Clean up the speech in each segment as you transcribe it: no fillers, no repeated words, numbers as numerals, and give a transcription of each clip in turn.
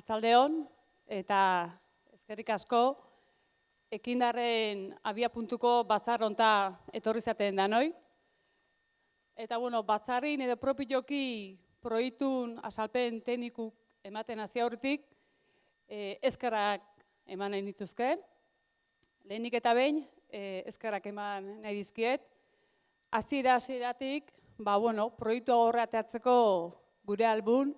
Atzaldeon eta eskerrik asko ekindarren abiapuntuko batzar honta etorri zaten danoi. Eta batzarrin edo propioki proiektun azalpen teknikuk ematen hasi aurretik eskerrak eman nahi nituzke. Lehenik eta behin eskerrak eman nahi dizkiet. Hasieratik proiektua horra ateratzeko gure albun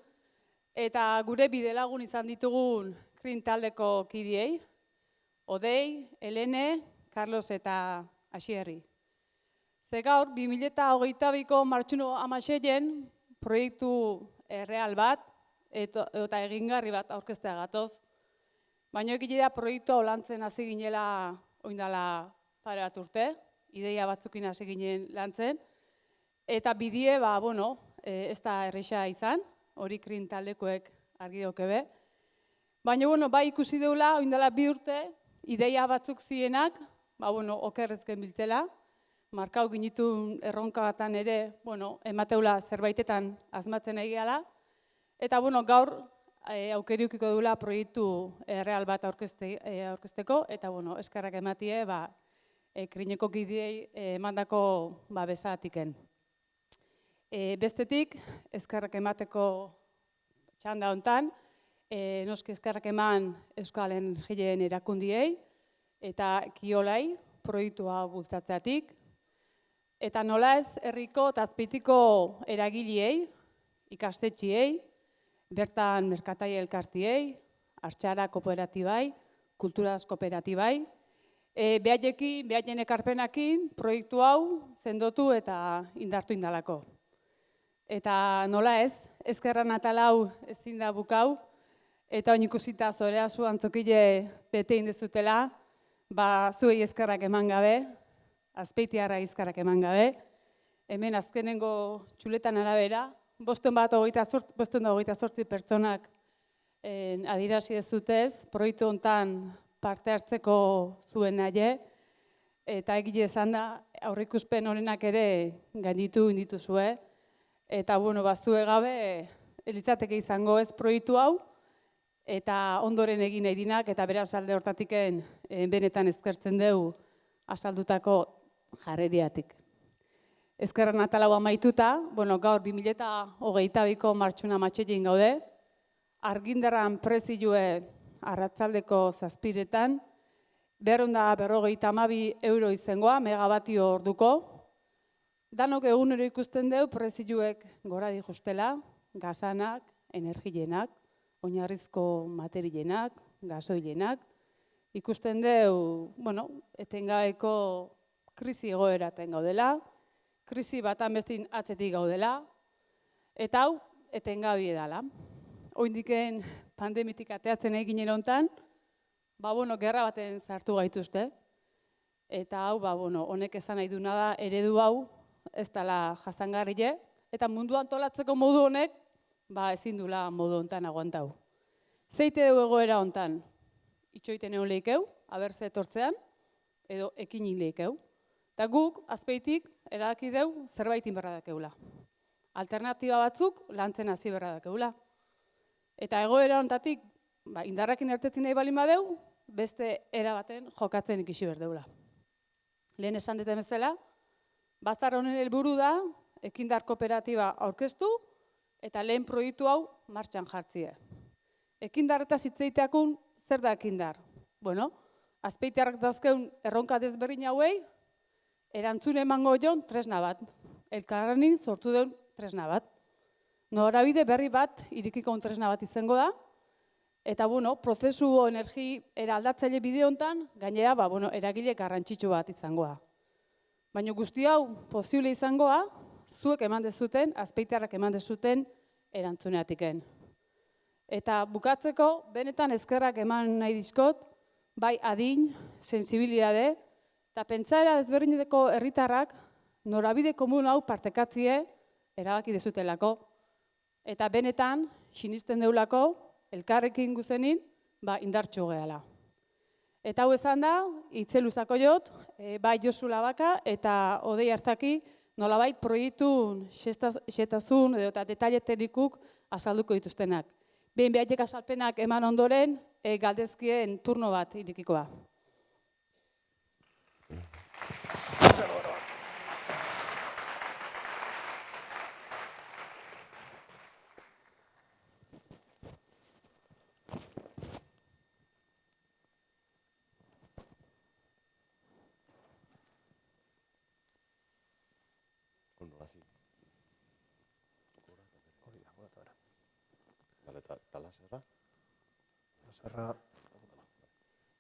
eta gure bidelagun izan ditugun Krin taldeko kidiei, Odei, Helene, Carlos eta Asierri. Ze gaur, 2022ko martxuno 16-en proiektu erreal bat eta egingarri bat aurkeztea gatoz. Baina egile da proiektua holantzen hasi ginela oindala pare bat urte, ideia batzukin hasi ginen lantzen. Eta bidie, ez da erresa izan, hori Krin taldekoek argi daukebe. Baina, bai ikusi deula, oindala 2 urte, ideia batzuk zienak, okerrezken biltzela. Markau ginitu erronka batan ere, emateula zerbaitetan asmatzen nahi gehala. Eta, gaur aukeriukiko dula proiektu erreal bat aurkezteko, eta, eskerrak ematie, Krineko kidiei emandako besatiken. Bestetik, eskerrak emateko txanda hontan, noski eskerrak eman Euskal Energien erakundiei eta Kiolai proiektua bultzatzeatik. Eta nola ez herriko eta azpeitiko eragileei, ikastetxiei, bertan merkataile elkartiei, Artxara kooperatibai, Kulturaz kooperatibai, behaien ekarpenakin proiektu hau sendotu eta indartu indalako. Eta nola ez, eskerran atal hau ezin da bukau, eta oin ikusita zorea zu antzokile bete indezutela, zuei eskerrak eman gabe, azpeitiarra eskerrak eman gabe, hemen azkenengo txuletan arabera, 528 pertsonak adirazi dezutez, proiektu hontan parte hartzeko zuen nahi, eta egile esan da, aurreikuspen honenak ere gainditu indituzue, eta zue gabe, elitzateke izango ez proiektu hau, eta ondoren egin nahi dinak, eta beraz alde hortatiken benetan eskertzen dugu azaldutako jarreriatik. Eskerran atalau amaituta, gaur 2022ko martxuna matxegin gaude, argindarran prezioe arratzaldeko 7:00, 252 euro izangoa megabatio orduko. Danok egunero ikusten dugu prezioek gora dijustela, gasanak, energienak, oinarrizko materienak, gasoilenak. Ikusten dugu, etengabeko krisi egoeraten gaudela, krisi batan bestin atzetik gaudela, eta hau etengabi edala. Oindiken pandemitik ateatzen eginen hontan, gerra baten sartu gaituzte, eta hau, honek esan nahi duna da, eredu hau ez dela jasangarrile, eta mundu antolatzeko modu honek, ezin dula modu hontan aguantau. Zeite dugu egoera hontan, itxoiten egon lehikeu, abertze etortzean, edo ekinin lehikeu. Eta guk, azpeitik, erabaki dugu zerbait inberra dakeula. Alternatiba batzuk lantzen hasi berra dakeula. Eta egoera hontatik, indarrakin ertetzen nahi balin badeu, beste erabaten jokatzen ikisi berdeula. Lehen esan duten bezala, batzar honen helburu da, ekindar kooperatiba aurkeztu, eta lehen proiektu hau martxan jartzie. Ekindarretaz hitzeiteakun, zer da ekindar? Azpeitiarrak dazkeun erronka desberdin hauei, erantzun emango jon tresna bat. Elkarranin sortu duen tresna bat. Norabide berri bat, irikiko tresna bat izango da, eta prozesu energi eraldatzaile bide hontan, gainera eragile garrantzitsu bat izangoa. Baina guzti hau posible izangoa, zuek eman dezuten, azpeitiarrak eman dezuten erantzuneatiken. Eta bukatzeko, benetan eskerrak eman nahi dizkot, bai adin, sensibilidade, eta pentsaera desberdinetako herritarrak norabide komun hau partekatzie erabaki dezutelako. Eta benetan, sinisten deulako, elkarrekin guzenin, indartxo gehala. Eta hau esan da, itzeluzako jot, bai Josu Labaka eta Odei Hartzaki nolabait proiektun xetazun eta detaile teknikuk azalduko dituztenak. Behin behaitek azalpenak eman ondoren, galdezkien turno bat irekiko da.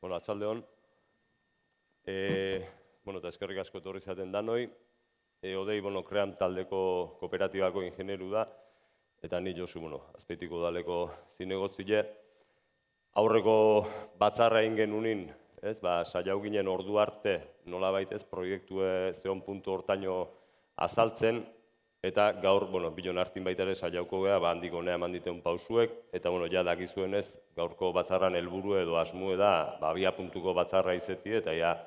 Bueno, atxaldeon. Eta eskerrik asko etorri zaten danoi. Odei, Kream taldeko kooperatibako ingenieru da, eta ni Josu, Azpeitiko udaleko zinegotzile. Aurreko batzarra egin genunin, saiau ginen ordu arte, nolabait ez, proiektue zehon puntu hortaino azaltzen, eta gaur, bilon hartin baita ere saiauko geha, handik honea eman diteun pausuek, eta ja dakizuenez, gaurko batzarran helburu edo asmue da, abia puntuko batzarra izeti, eta ja,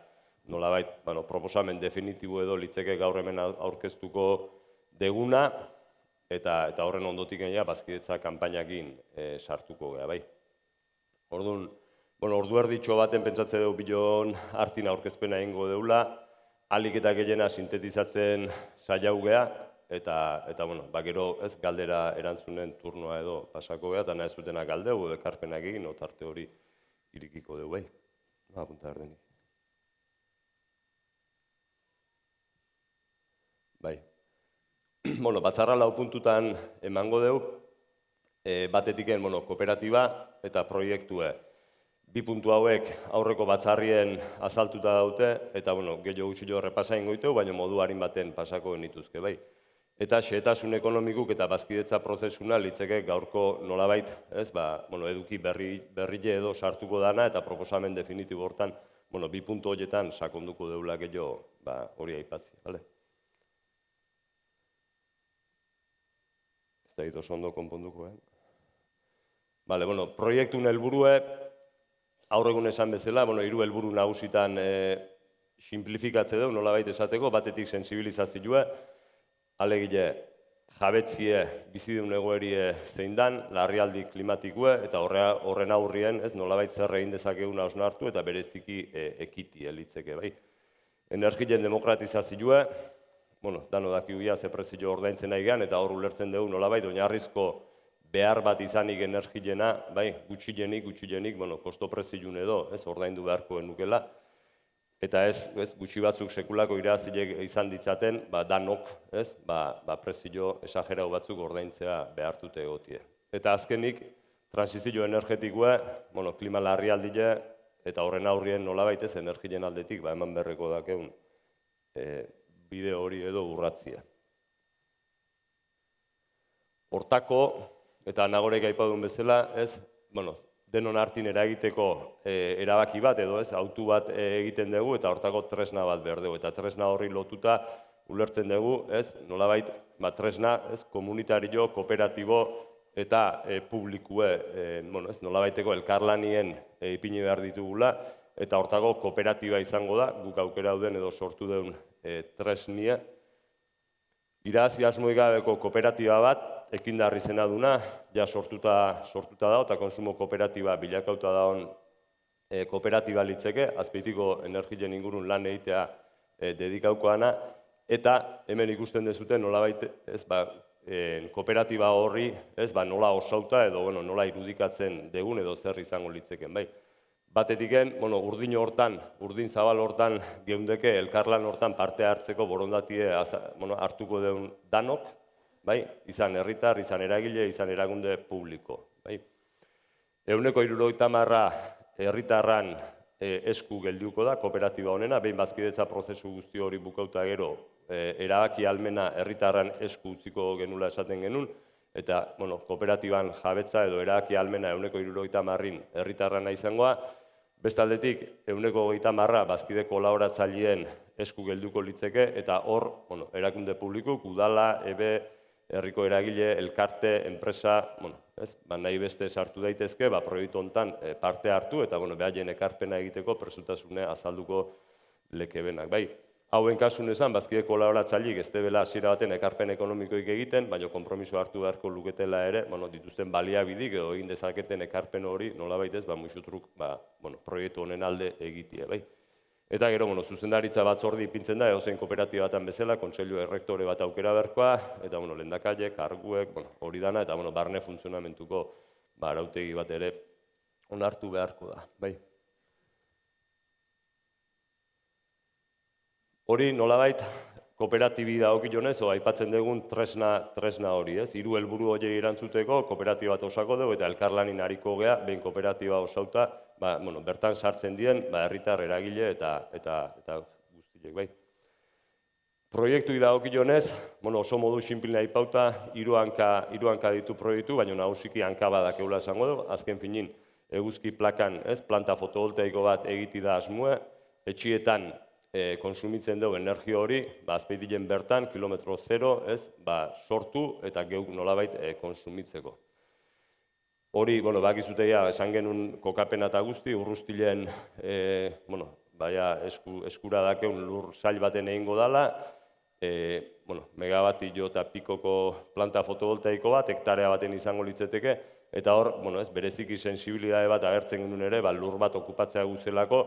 nolabait, proposamen definitibo edo litzeke gaur hemen aurkeztuko deguna, eta horren ondotik geha, bazkidetza kanpainakin sartuko geha, bai. Orduan, ordu erditxo baten pentsatze dugu bilon hartin aurkezpena egingo deula, alik eta gehiena sintetizatzen saiau geha, eta gero ez galdera erantzunen turnoa edo pasako geha, eta nahi zutena galdeu, ekarpenak egin, otarte hori irikiko dugu, bai. Apunta erdenik. Bai. Batzarra lau puntutan emango dugu, batetiken kooperatiba eta proiektue. Bi puntu hauek aurreko batzarrien azaltuta daute, eta gehiago gutxillo repasain goiteu, baina modu harin baten pasako nituzke, bai. Eta xehetasun ekonomikuk eta bazkidetza prozesuna litzeke gaurko nolabait, eduki berrile edo sartuko dana eta proposamen definitibo hortan, bi puntu horietan sakonduko deula gehiago hori aipatzi, bale? Ez da hito ondo konponduko, Bale, proiektun helburue, aurre egun esan bezala, hiru helburu nagusitan simplifikatze dugu, nolabait esateko, batetik sensibilizazioa, alegile jabetzie bizidun egoerie zein dan, larrialdi klimatikue, eta horren aurrien, nolabait zer egin dezakegun hausnartu, eta bereziki ekiti litzeke, bai. Energien demokratizazioa, dano dakiugia ze prezio ordaintzen nahi gehan, eta hor ulertzen dugu nolabait, oinarrizko behar bat izanik energiena, bai, gutxilenik, kosto preziun edo, ordaindu beharko enukela, eta ez gutxi batzuk sekulako irazilek izan ditzaten, danok, prezio esagerau batzuk ordaintzea behartute egotie. Eta azkenik, transizio energetikoa, klima larrialdia, eta horren aurrien nolabait ez energien aldetik, eman berreko dakeun bide hori edo urratzia. Hortako, eta nagorek aipadun bezala, denon hartin eragiteko erabaki bat edo autu bat egiten dugu eta hortako tresna bat behar dugu. Eta tresna horri lotuta ulertzen dugu, nolabait, tresna komunitario, kooperatibo eta publikue, nolabaiteko elkarlanien ipini behar ditugula, eta hortako kooperatiba izango da, guk aukera duen edo sortu duen tresnia. Irazi asmoik gabeko kooperatiba bat, ekindarri zena duna, ja sortuta dago, eta konsumo kooperatiba bilakauta dagoen kooperatiba litzeke, Azpeitiko energien ingurun lan egitea dedikaukoana, eta hemen ikusten dezuten nolabait kooperatiba horri nola osauta edo nola irudikatzen degun edo zer izango litzeken, bai. Batetiken, urdin zabal hortan geundeke, elkarlan hortan parte hartzeko borondatie hartuko deun danok, izan herritar, izan eragile, izan erakunde publiko. 170 herritarran esku geldiuko da, kooperatiba honena, behin bazkidetza prozesu guzti hori bukauta gero, erabaki almena herritarran esku utziko genula esaten genuen, eta kooperatiban jabetza edo erabaki almena 170 herritarrana izangoa, bestaldetik 130 bazkide kolaboratzaileen esku gelduko litzeke, eta hor erakunde publikuk, udala, EBE, herriko eragile, elkarte, enpresa, nahi beste sartu daitezke, proiektu honetan parte hartu, eta behaien ekarpena egiteko presutasune azalduko lekebenak. Hauen kasun esan, bazkide kolaboratzaileek ez debela hasiera baten ekarpen ekonomikoik egiten, baina konpromiso hartu beharko luketela ere, dituzten baliabidik edo egin dezaketen ekarpen hori nolabait ez, musutruk proiektu honen alde egitie, bai. Eta gero, zuzendaritza batzorde ipintzen da, edozein kooperatiba batan bezala, kontseilu errektore bat aukera beharkoa, eta lehendakariek, karguek, hori dana, eta barne funtzionamentuko arautegi bat ere onartu beharko da, bai. Hori nolabait kooperatibi dagokionez, aipatzen dugun tresna hori, ez? 3 helburu horiei erantzuteko kooperatiba bat osako dugu eta elkarlanin ariko gea, behin kooperatiba osauta, bertan sartzen dien herritar eragile eta guztiek, bai. Proiektuei dagokionez, oso modu sinplea aipauta, 3 hanka ditu proiektu, baina nagusiki hanka badakeula esango dugu, azken finin eguzki plakan, ez, planta fotovoltaiko bat egiti da asmoa, etxietan konsumitzen dugu energia hori, azpeitilen bertan, kilometro zero, ez, sortu eta geuk nolabait konsumitzeko. Hori, bakizuteia, esan genuen kokapena eta guzti, urrustilen, eskura dakeun lur sail baten egingo dala, megabatio eta pikoko planta fotovoltaiko bat, hektarea baten izango litzeteke, eta hor, bereziki sensibilidade bat agertzen genuen ere, lur bat okupatzea guzelako,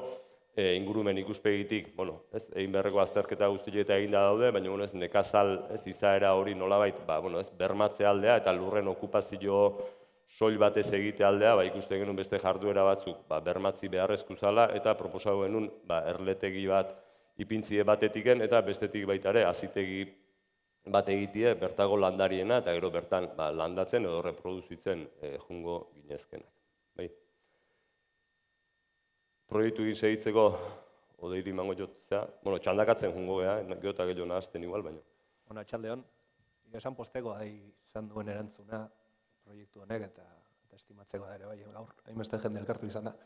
ingurumen ikuspegitik, egin beharreko azterketa guztieta eginda daude, baina nekazal izaera hori nolabait, bermatze aldea eta lurren okupazio soil batez egite aldea, ikusten genuen beste jarduera batzuk bermatzi beharrezko zala, eta proposatu genuen erletegi bat ipintzie batetiken, eta bestetik baita ere, azitegi bat egitie, bertago landariena, eta gero bertan landatzen edo reproduzitzen jungo ginezkenak. Proiektu egin segitzeko, odeiri mango jotzea, txandakatzen jungo geha, gero eta gehiago nahazten igual, baina. Txaldeon, esan posteko izan duen erantzuna proiektu honek eta estimatzeko da ere, gaur, hainbeste jende elkartu izan da.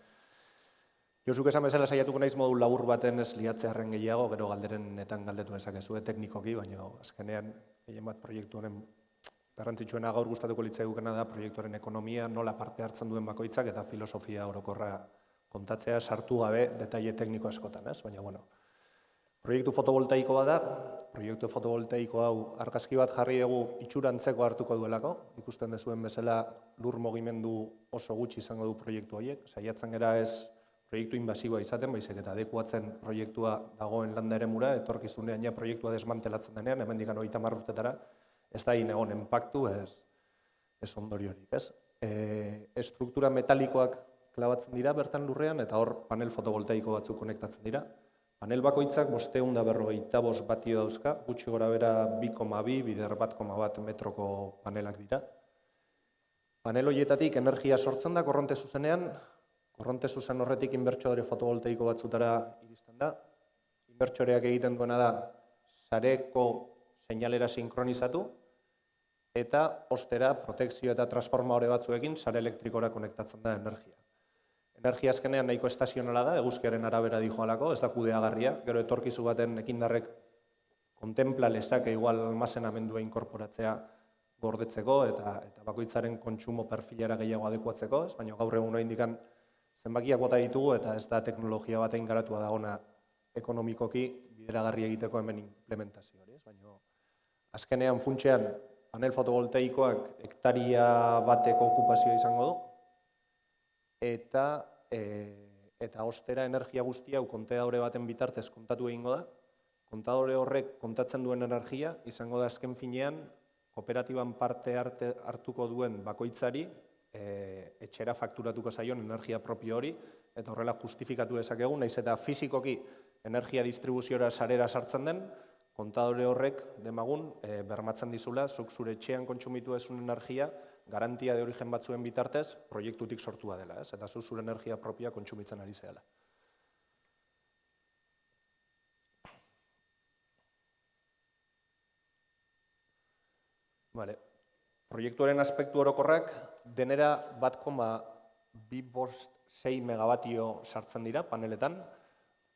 Josuk esan bezala saiatuko naiz modu labur baten ez liatzearen gehiago, gero galderenetan galdetu dezakezue teknikoki, baina azkenean gehien bat proiektu honen garrantzitsuena gaur gustatuko litzaigukena da proiektuaren ekonomia, nola parte hartzen duen bakoitzak eta filosofia orokorra kontatzea sartu gabe detaile tekniko askotan, ez? Baina, proiektu fotovoltaikoa da, proiektu fotovoltaiko hau argazki bat jarri dugu itxurantzeko hartuko duelako, ikusten dezuen bezala lur mugimendu oso gutxi izango du proiektu horiek, saiatzen gara ez proiektu invasiboa izaten, baizik eta adekuatzen proiektua dagoen landa eremura, etorkizunean ja proiektua desmantelatzen denean, hemendik 30 urtetara, ez da egon enpaktu, ez ondoriorik, ez? Estruktura metalikoak klabatzen dira bertan lurrean, eta hor panel fotovoltaiko batzuk konektatzen dira. Panel bakoitzak 555 batio dauzka, gutxi gora bera 2,2, bider 1,1 metroko panelak dira. Panel horietatik energia sortzen da korronte zuzenean, korronte zuzen horretik inbertsore fotovoltaiko batzutara iristen da. Inbertsoreak egiten duena da sareko seinalera sinkronizatu, eta ostera protekzio eta transformadore batzuekin sare elektrikora konektatzen da energia. Energia azkenean nahiko estazionala da, eguzkiaren arabera dijoalako, ez da kudeagarria, gero etorkizu baten ekindarrek kontempla lezake igual almazenamendua inkorporatzea gordetzeko eta bakoitzaren kontsumo perfilera gehiago adekuatzeko, baina gaur egun oraindik zenbakiak bota ditugu eta ez da teknologia batein garatua dagona ekonomikoki bideragarri egiteko hemen implementazio hori, baina azkenean funtsean panel fotovoltaikoak hektaria bateko okupazioa izango du, eta ostera energia guztia kontadore baten bitartez kontatu egingo da. Kontadore horrek kontatzen duen energia izango da azken finean kooperatiban parte hartuko duen bakoitzari etxera fakturatuko zaion energia propio hori, eta horrela justifikatu dezakegu, nahiz eta fizikoki energia distribuziora sarera sartzen den, kontadore horrek demagun bermatzen dizula, zuk zure etxean kontsumitu ezun energia, garantia de origen batzuen bitartez, proiektutik sortua dela, eta zuk zure energia propioa kontsumitzen ari zela. Proiektuaren aspektu orokorrak denera 1,256 megabatio sartzen dira paneletan.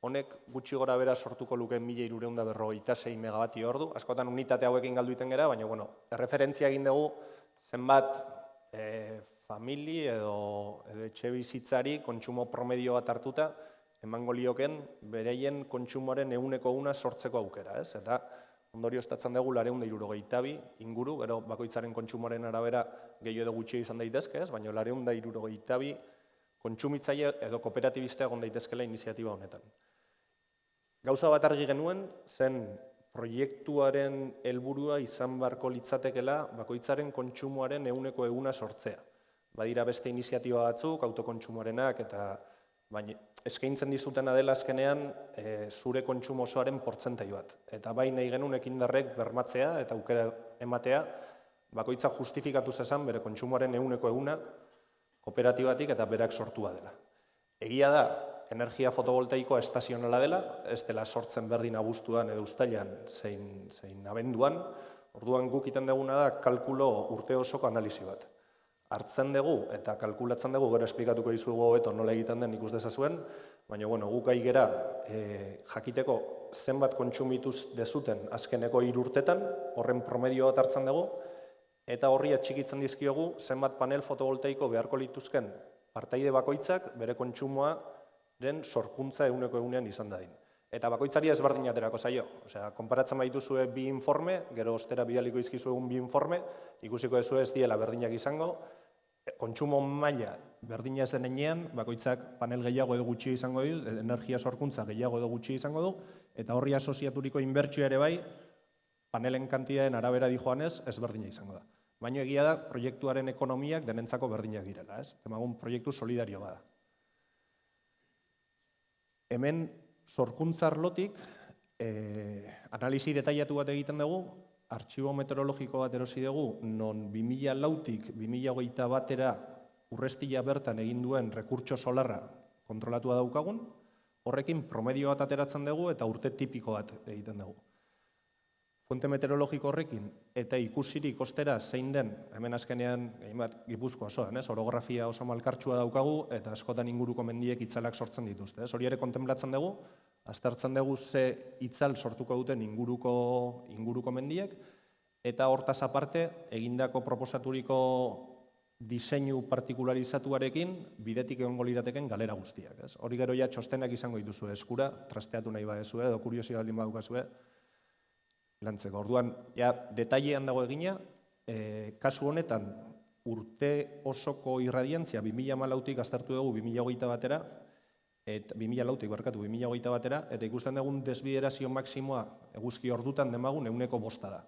Honek gutxi gora bera sortuko luke 1356 megabatio ordu. Askotan unitate hauekin galdu iten gara, baina erreferentzia egin dugu zenbat famili edo etxe bizitzari kontsumo promedio bat hartuta emango lioken bereien kontsumoaren 100% sortzeko aukera, ez? Eta ondorioztatzen dugu 462 inguru, gero bakoitzaren kontsumoaren arabera gehiago edo gutxi izan daitezke, ez? Baina 462 kontsumitzaile edo kooperatibista egon daitezkela iniziatiba honetan. Gauza bat argi genuen zen proiektuaren helburua izan beharko litzatekela bakoitzaren kontsumoaren 100% sortzea. Badira beste iniziatiba batzuk, autokontsumoarenak, eta baina eskaintzen dizutena dela azkenean zure kontsumo osoaren portzentai bat. Eta bai nahi genuen ekindarrek bermatzea eta aukera ematea, bakoitza justifikatu zezan bere kontsumoaren 100% kooperatibatik eta berak sortua dela. Egia da, energia fotovoltaikoa estazionala dela, ez dela sortzen berdin abuztuan edo uztailan zein abenduan, orduan guk iten duguna da kalkulo urte osoko analisi bat. Hartzen dugu eta kalkulatzen dugu, gero esplikatuko dizugu hobeto nola egiten den ikus dezazuen, baina guk gai gera jakiteko zenbat kontsumituz dezuten azkeneko 3 urtetan, horren promedio bat hartzen dugu, eta horri atxikitzen dizkiogu zenbat panel fotovoltaiko beharko lituzken partaide bakoitzak bere kontsumoaren sorkuntza 100% izan dadin. Eta bakoitzari ezberdin aterako zaio. Osea, konparatzen baituzue 2 informe, gero ostera bidaliko izkizuegun 2 informe, ikusiko dezue ez diela berdinak izango, kontsumo maila berdina ez denean, bakoitzak panel gehiago edo gutxi izango du, energia sorkuntza gehiago edo gutxi izango du, eta horri asoziaturiko inbertsioa ere bai, panelen kantidaden arabera dijoanez, ezberdina izango da. Baina egia da, proiektuaren ekonomiak denentzako berdinak direla, ez? Demagun proiektu solidario bada. Hemen sorkuntza arlotik, analisi detailatu bat egiten dugu, artxibo meteorologiko bat erosi dugu, non 2004-tik 2021 batera urrestila bertan egin duen rekurtso solarra kontrolatua daukagun, horrekin promedio bat ateratzen dugu eta urte tipiko bat egiten dugu. Fuente meteorologiko horrekin eta ikusirik ostera zein den, hemen azkenean Gipuzkoa osoan, orografia oso malkartsua daukagu eta askotan inguruko mendiek itzalak sortzen dituzte. Hori ere kontemplatzen dugu, aztertzen dugu ze itzal sortuko duten inguruko mendiek, eta hortaz aparte egindako proposaturiko diseinu partikularizatuarekin bidetik egongo lirateken galera guztiak. Hori gero ja txostenak izango dituzue eskura, trasteatu nahi badezue edo kuriosia baldin badukazue, lantzeko. Orduan, detailean dago egina, kasu honetan urte osoko irradiantzia 2014-tik aztertu dugu 2021 batera, 2021 batera, eta ikusten dugun desbiderazio maksimoa eguzki ordutan demagun 5% da.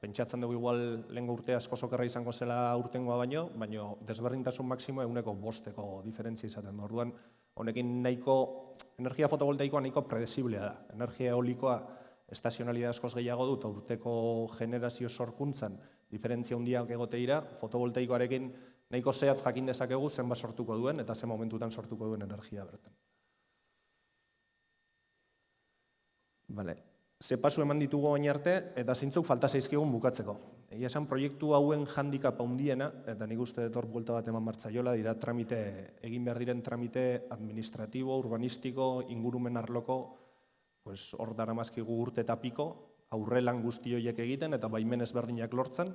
Pentsatzen dugu igual lehengo urte asko sokerra izango zela urtengoa baino desberdintasun maksimoa 5% diferentzia izaten da. Orduan, honekin nahiko, energia fotovoltaikoa nahiko predesiblea da. Energia eolikoa estazionalidad askoz gehiago dut, urteko generazio sorkuntzan diferentzia handiak egote dira, fotovoltaikoarekin nahiko zehatz jakin dezakegu zenbat sortuko duen eta zen momentutan sortuko duen energia bertan. Ze pasu eman ditugu baina arte eta zeintzuk falta zaizkigun bukatzeko. Egia esan proiektu hauen handicap handiena, eta nik uste dut hor buelta bat eman martzaiola, dira egin behar diren tramite administratibo, urbanistiko, ingurumen arloko, hor daramazkigu urte eta piko, aurrelan guzti horiek egiten eta baimen ezberdinak lortzen,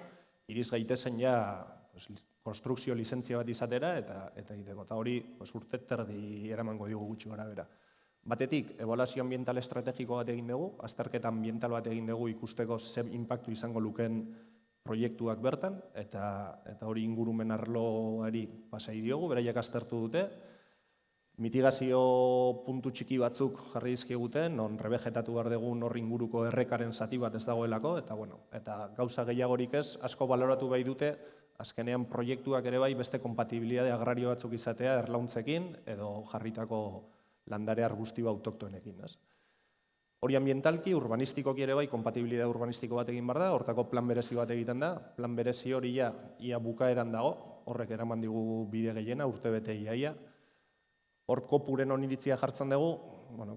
iriz gaitezen ja konstrukzio lizentzia bat izatera eta egiteko. Eta hori urte terdi eramango digu gutxi gara bera. Batetik, ebaluazio ambiental estrategiko bat egin dugu, azterketa ambiental bat egin dugu ikusteko ze inpaktu izango lukeen proiektuak bertan, eta hori ingurumen arloari pasai diogu, beraiek aztertu dute, mitigazio puntu txiki batzuk jarri dizkiguten, non revegetatu behar dugun hor inguruko errekaren zati bat ez dagoelako, eta gauza gehiagorik ez, asko baloratu bai dute, azkenean proiektuak ere bai beste kompatibilitate agrario batzuk izatea erlauntzekin, edo jarritako landare arbustibo autoktonekin. Hori ambientalki, urbanistikoki ere bai, kompatibilitate urbanistiko bat egin behar da, hortako plan berezi bat egiten da, plan berezi hori ia bukaeran dago, horrek eraman digu bide gehiena, urte bete iaia. Hor kopuren oniritzia jartzen dugu,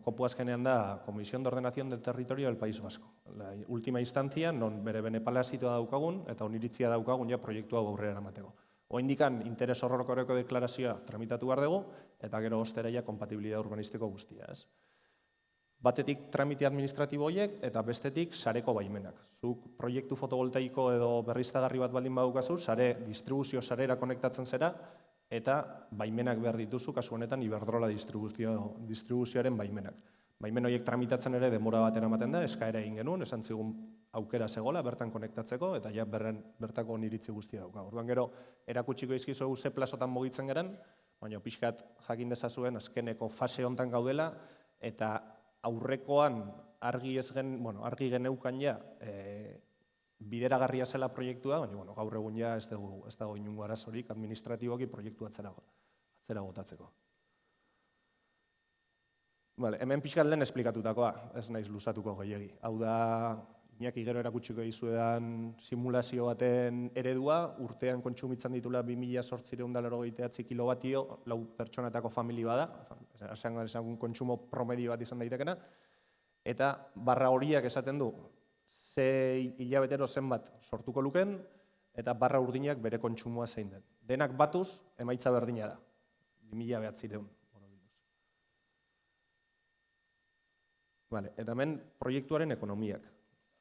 kopu azkenean da Comisión de Ordenación del Territorio del País Vasco. La última instancia, non bere benepalazitoa daukagun, eta oniritzia daukagun ja proiektua aurrera eramateko. Oindikan interes orokorreko deklarazioa tramitatu behar dugu, eta gero ostera ja kompatibilitate urbanistiko guztia. Batetik tramite administratibo horiek, eta bestetik sareko baimenak. Zuk proiektu fotovoltaiko edo berriztagarri bat baldin badukazu, distribuzio sarera konektatzen zera, eta baimenak behar dituzu, kasu honetan Iberdrola distribuzioaren baimenak. Baimen horiek tramitatzen ere denbora baten ematen da, eskaera egin genuen, esan zigun aukera zegola, bertan konektatzeko, eta ja bertako oniritzi guztia dauka. Orduan gero, erakutsiko izkizu ze plazotan mugitzen garen, baina pixkat jakin dezazuen azkeneko fase hontan gaudela, eta aurrekoan argi geneukan ja bideragarria zela proiektua, baina gaur egun ja ez dago inungo arazorik administratiboki proiektu atzera botatzeko. Hemen pixkat lehen esplikatutakoa, ez naiz luzatuko gehiegi. Hau da, Iñaki gero erakutsiko dizuedan simulazio baten eredua, urtean kontsumitzen ditula 2.889 kilobatio, 4 pertsonetako famili bada, esan kontsumo promedio bat izan daitekena, eta barra horiak esaten du, ze hilabetero zenbat sortuko luken, eta barra urdinak bere kontsumoa zein den. Denak batuz, emaitza berdina da, 2.900. Eta hemen proiektuaren ekonomiak.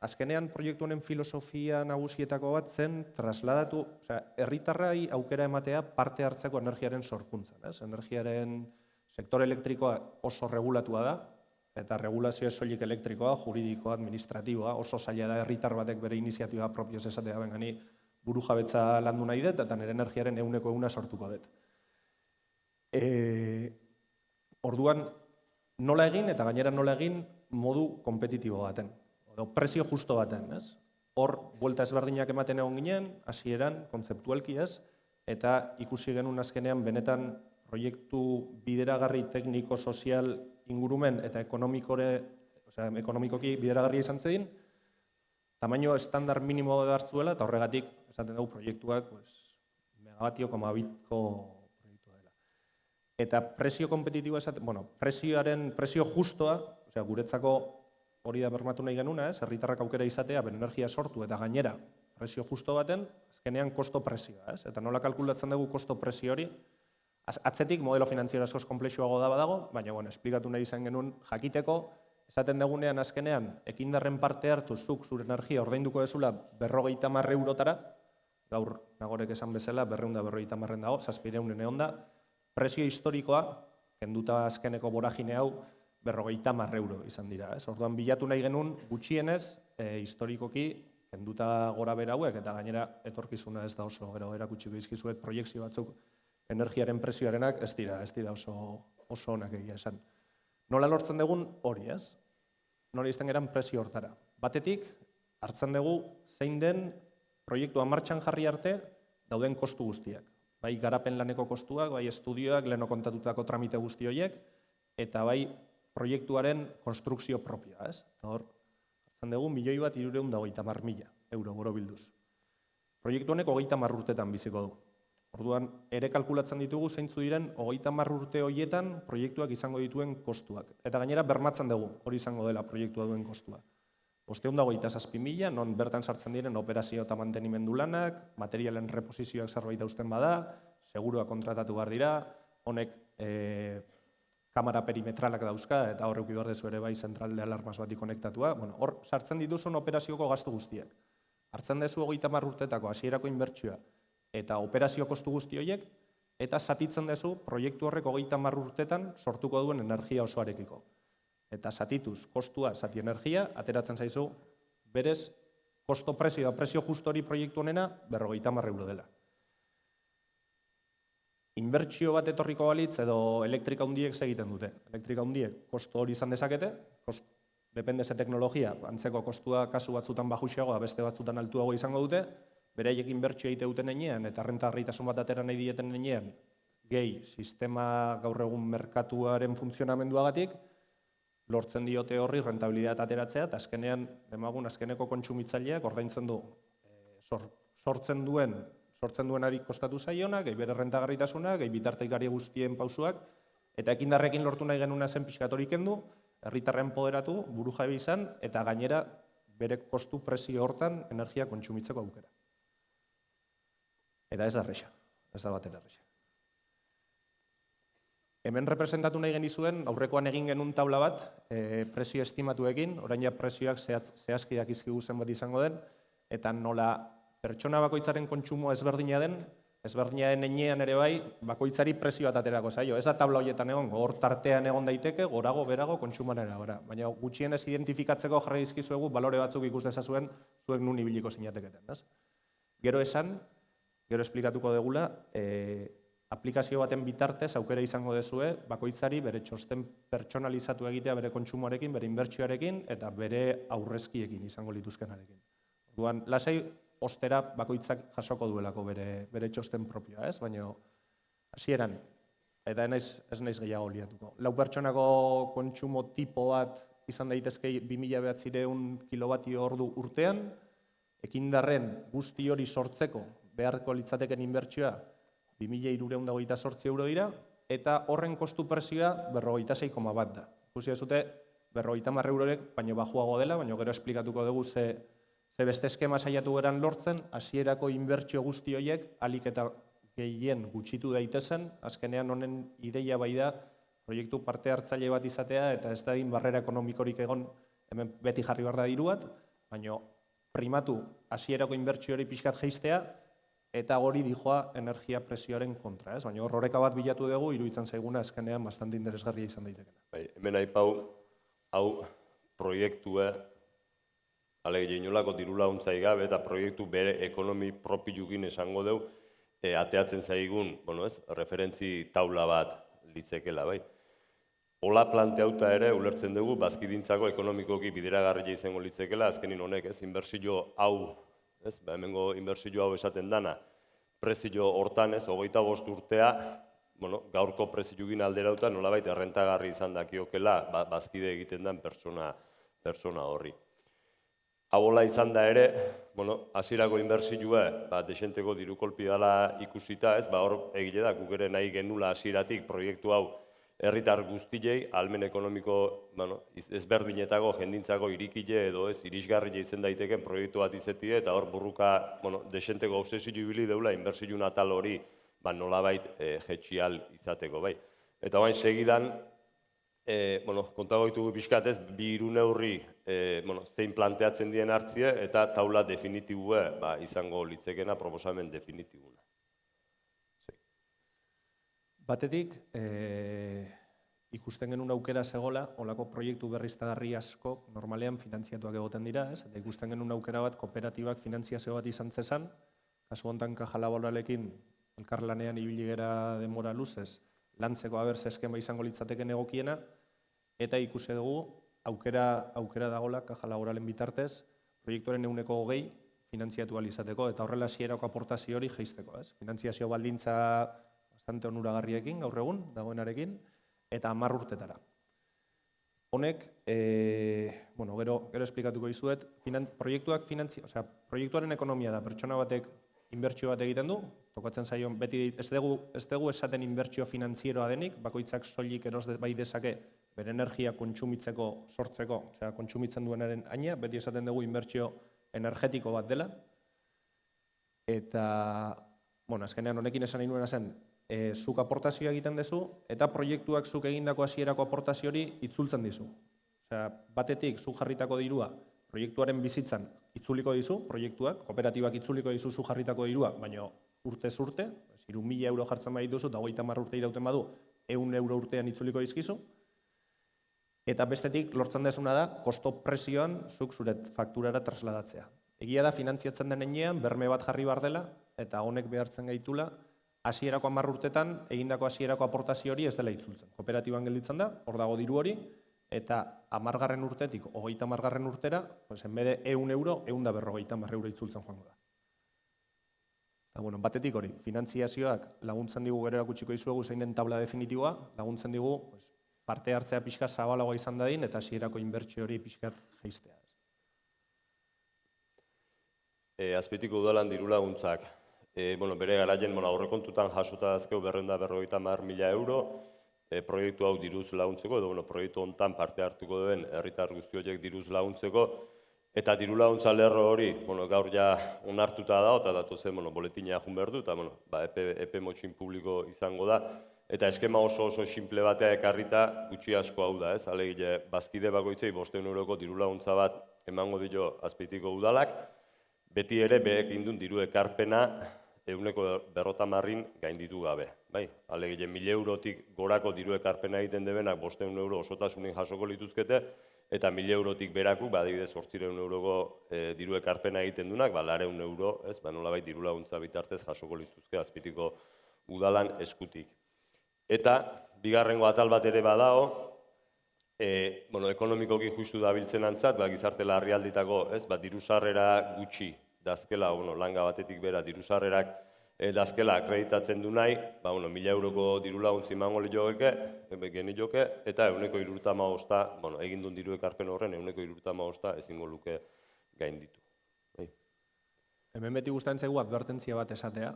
Azkenean proiektu honen filosofia nagusietako bat zen trasladatu, herritarrai aukera ematea parte hartzeko energiaren sorkuntzan. Energiaren sektore elektrikoa oso regulatua da, eta regulazio soilik elektrikoa, juridikoa, administratiboa, oso zaila da herritar batek bere iniziatiba propioz esatea bengani buru jabetza landu nahi dut, eta nire energiaren 100% sortuko dut. Orduan, nola egin, eta gainera nola egin modu kompetitibo baten, prezio justo baten, ez? Hor, buelta ezberdinak ematen egon ginen, hasieran, kontzeptualki ez, eta ikusi genuen azkenean benetan proiektu bideragarri tekniko, sozial, ingurumen eta ekonomikoki bideragarria izan zedin, tamaino estandar minimo da hartzuela, eta horregatik, esaten dugu proiektuak, megabatio, bitko proiektua dela. Eta prezio kompetitiboa esaten, prezio justoa, guretzako hori da bermatu nahi genuna, herritarrak aukera izatea, bere energia sortu eta gainera prezio justo baten, azkenean kosto-prezioa, eta nola kalkulatzen dugu kosto-prezio hori, atzetik modelo finantziero askoz komplexuago da badago, baina, esplikatu nahi izan genuen jakiteko, esaten dugunean azkenean, ekindarren parte hartu zuk zure energia ordainduko dezula 50 eurotara, gaur nagorek esan bezala, 250 dago, 700 egon da, prezio historikoa, kenduta azkeneko boragine hau, 50 euro izan dira. Orduan bilatu nahi genuen gutxienez, historikoki, kenduta gora bera hauek, eta gainera etorkizuna ez da oso, gero erakutsiko izkizuet proiektzio batzuk energiaren prezioarenak ez dira oso onak egia esan. Nola lortzen dugun hori, ez? Nola izten geran prezio hortara. Batetik, hartzen dugu zein den proiektua martxan jarri arte dauden kostu guztiak. Bai garapen laneko kostuak, bai estudioak, leheno kontatutako tramite guzti horiek, eta bai proiektuaren konstrukzio propioa, ez? Eta hor, hartzen dugu 1.330.000 euro borobilduz. Proiektu honek 30 urtetan biziko du. Orduan, ere kalkulatzen ditugu zeintzu diren 30 urte horietan proiektuak izango dituen kostuak. Eta gainera bermatzen dugu hori izango dela proiektua duen kostua. 527.000, non bertan sartzen diren operazio eta mantenimendu lanak, materialen reposizioak zerbait hausten bada, segurua kontratatu behar dira, honek kamera perimetralak dauzka, eta horrek behar dezu ere bai zentral de alarmas bati konektatua. Hor, sartzen dituzun operazioko gastu guztiak. Hartzen dezu 30 urtetako hasierako inbertsioa eta operazio kostu guzti horiek, eta zatitzen dezu proiektu horrek 30 urtetan sortuko duen energia osoarekiko. Eta zatituz, kostua, zati energia, ateratzen zaizu, berez, kosto-prezio da prezio justo hori proiektu honena, 50 euro dela. Inbertsio bat etorriko balitz edo elektrika hundiek egiten dute. Elektrika hundiek kosto hori izan dezakete, depende ze teknologia, antzeko kostua kasu batzutan bajuxeagoa, beste batzutan altuago izango dute, beraiek inbertsio egite duten enean eta errentagarritasun bat atera nahi dieten enean, gehi sistema gaur egun merkatuaren funtzionamenduagatik, lortzen diote horri rentabilidad ateratzea, eta azkenean, demagun, azkeneko kontsumitzaileak ordaintzen du sortzen duenari kostatu zaiona, gehi bere rentagarritasuna, gehi bitartekari guztien pausuak, eta ekindarrekin lortu nahi genuna zen pixkatorik kendu, herritarren poderatu, buru jabe izan, eta gainera bere kostu prezio hortan energia kontsumitzeko aukera. Eta ez da erresa, ez da bat erresa. Hemen representatu nahi genizuen, aurrekoan egin genuen taula bat, prezio estimatuekin, orain ja prezioak zehazkiak izkigu zenbat izango den, eta nola pertsona bakoitzaren kontsumoa ezberdina den, ezberdina den enean ere bai, bakoitzari prezio bat aterako zaio. Ez da tabla horietan egon, hor tartean egon daiteke, gorago, berago, kontsumoaren arabera. Baina gutxienez identifikatzeko jarri dizkizuegu balore batzuk ikus dezazuen zuek nun ibiliko zinateketen. Gero esan, gero esplikatuko degula, aplikazio baten bitartez aukera izango dezue bakoitzari bere txosten pertsonalizatu egitea bere kontsumoarekin, bere inbertsioarekin eta bere aurrezkiekin izango lituzkenarekin. Orduan, lasai ostera bakoitzak jasoko duelako bere txosten propioa, ez? Baina hasieran, eta ez naiz gehiago liatuko. 4 pertsonako kontsumo tipo bat izan daitezke 2900 kilobatio ordu urtean, ekindarren guzti hori sortzeko beharko litzateken inbertsioa 2328 euro dira, eta horren kostu prezioa 46,1 da. Ikusi dezute 50 eurorek baino bajuago dela, baina gero esplikatuko dugu ze beste eskema saiatu geran lortzen, hasierako inbertsio guzti horiek alik eta gehien gutxitu daitezen, azkenean honen ideia bai da proiektu parte hartzaile bat izatea eta ez dadin barrera ekonomikorik egon, hemen beti jarri behar da diru bat, baina primatu hasierako inbertsio hori pixkat jeistea eta hori dijoa energia presioaren kontra, ez? Baina horreka bat bilatu dugu, iruditzen zaiguna azkenean bastante interesgarria izan daitekena. Bai, hemen aipau, hau proiektue alegia inolako diru laguntzai gabe eta proiektu bere ekonomi propioekin esango deu ateatzen zaigun, referentzi taula bat litzekela, bai. Hola planteauta ere ulertzen dugu bazkidintzako ekonomikoki bideragarria izango litzekela, azkenin honek, ez, inbertsio hau, ez, hemengo inbertsio hau esaten dana, prezio hortan, ez, 25 urtea, gaurko prezioekin alderauta nolabait errentagarri izan dakiokela bazkide egiten den pertsona horri. Hauola izan da ere, hasierako inbertsioa desenteko diru kolpi dela ikusita, ez, hor egile da, guk ere nahi genula hasieratik proiektu hau herritar guztiei, ahalmen ekonomiko ezberdinetako jendintzako irikile edo ez irisgarria izan daiteken proiektu bat izetie, eta hor burruka desenteko obsesio ibili deula inbertsioen atal hori nolabait jetxial izateko, bai. Eta orain segidan, kontago ditugu pixkat ez, bi hiru neurri zein planteatzen dien hartzie eta taula definitibua izango litzekena proposamen definitibuna. Batetik, ikusten genuen aukera zegoela, holako proiektu berriztagarri asko normalean finantziatuak egoten dira, ez? Eta ikusten genuen aukera bat kooperatibak finantziazio bat izan zezan, kasu honetan Caja Laboralekin elkarlanean ibili gera denbora luzez, lantzeko abertze eskema izango litzateken egokiena, eta ikusi dugu aukera dagoela Caja Laboralen bitartez, proiektuaren 20% finantziatu ahal izateko, eta horrela hasierako aportazio hori jeisteko, ez? Finantziazio baldintza bastante onuragarriekin, gaur egun, dagoenarekin, eta 10 urtetara. Honek, gero esplikatuko dizuet, proiektuaren ekonomia da, pertsona batek inbertsio bat egiten du, tokatzen zaion, beti ez dugu esaten inbertsio finantzieroa denik, bakoitzak soilik eros bai dezake bere energia kontsumitzeko, sortzeko, kontsumitzen duenaren aina, beti esaten dugu inbertsio energetiko bat dela, eta, azkenean honekin esan nahi nuena zen, zuk aportazioa egiten duzu, eta proiektuak zuk egindako hasierako aportazio hori itzultzen dizu. Batetik, zuk jarritako dirua, proiektuaren bizitzan itzuliko dizu, proiektuak, kooperatibak itzuliko dizu zuk jarritako dirua, baina urtez urte, 3.000 euro jartzen bai dituzu, eta 30 urte irauten badu, 100 euro urtean itzuliko dizkizu, eta bestetik, lortzen desuna da, kosto presioan zuk zure fakturara trasladatzea. Egia da, finantziatzen den enean, berme bat jarri bar dela, eta honek behartzen gaitula, hasierako 10 urtetan, egindako hasierako aportazio hori ez dela itzultzen. Kooperatiban gelditzen da, hor dago diru hori, eta 10. urtetik, 30. urtera, enbede 100 euro, 150 euro itzultzen joango da. Eta, batetik hori, finantziazioak laguntzen digu gero erakutsiko dizuegu zein den tabla definitiboa, laguntzen digu parte hartzea pixka zabalagoa izan dadin, eta hasierako inbertsio hori pixkat jeistea. Azpeitiko udalan diru laguntzak, bere garaien aurrekontutan jasota dazkeu 250.000 euro, proiektu hau diruz laguntzeko, edo proiektu hontan parte hartuko duen herritar guzti horiek diruz laguntzeko, eta diru laguntza lerro hori, gaur ja onartuta da, eta datozen boletina jun behar du, eta epe motxin publiko izango da, eta eskema oso simple batea ekarrita gutxi asko hau da, ez? Alegia, bazkide bakoitzei 500 euroko diru laguntza bat emango dio Azpeitiko udalak, beti ere behekin duen diru ekarpena €150 gainditu gabe. Bai, alegia 1.000 eurotik gorako diru ekarpena egiten debenak 500 euro osotasunen jasoko lituzkete, eta 1.000 eurotik berakuk, adibidez 800 euroko diru ekarpena egiten dunak, 200 euro, nolabait diru laguntza bitartez jasoko lituzke Azpeitiko udalan eskutik. Eta, bigarrengo atal bat ere badao, ekonomikoki justu dabiltzen antzat, gizarte larrialditako, diru sarrera gutxi dazkela, langa batetik bera diru sarrerak dazkela akreditatzen du nahi, 1.000 euroko diru laguntza emango genioke, eta 175, egin duen diru ekarpen horren 175 ezingo luke gainditu. Hemen beti gustatzen zaigu advertentzia bat esatea,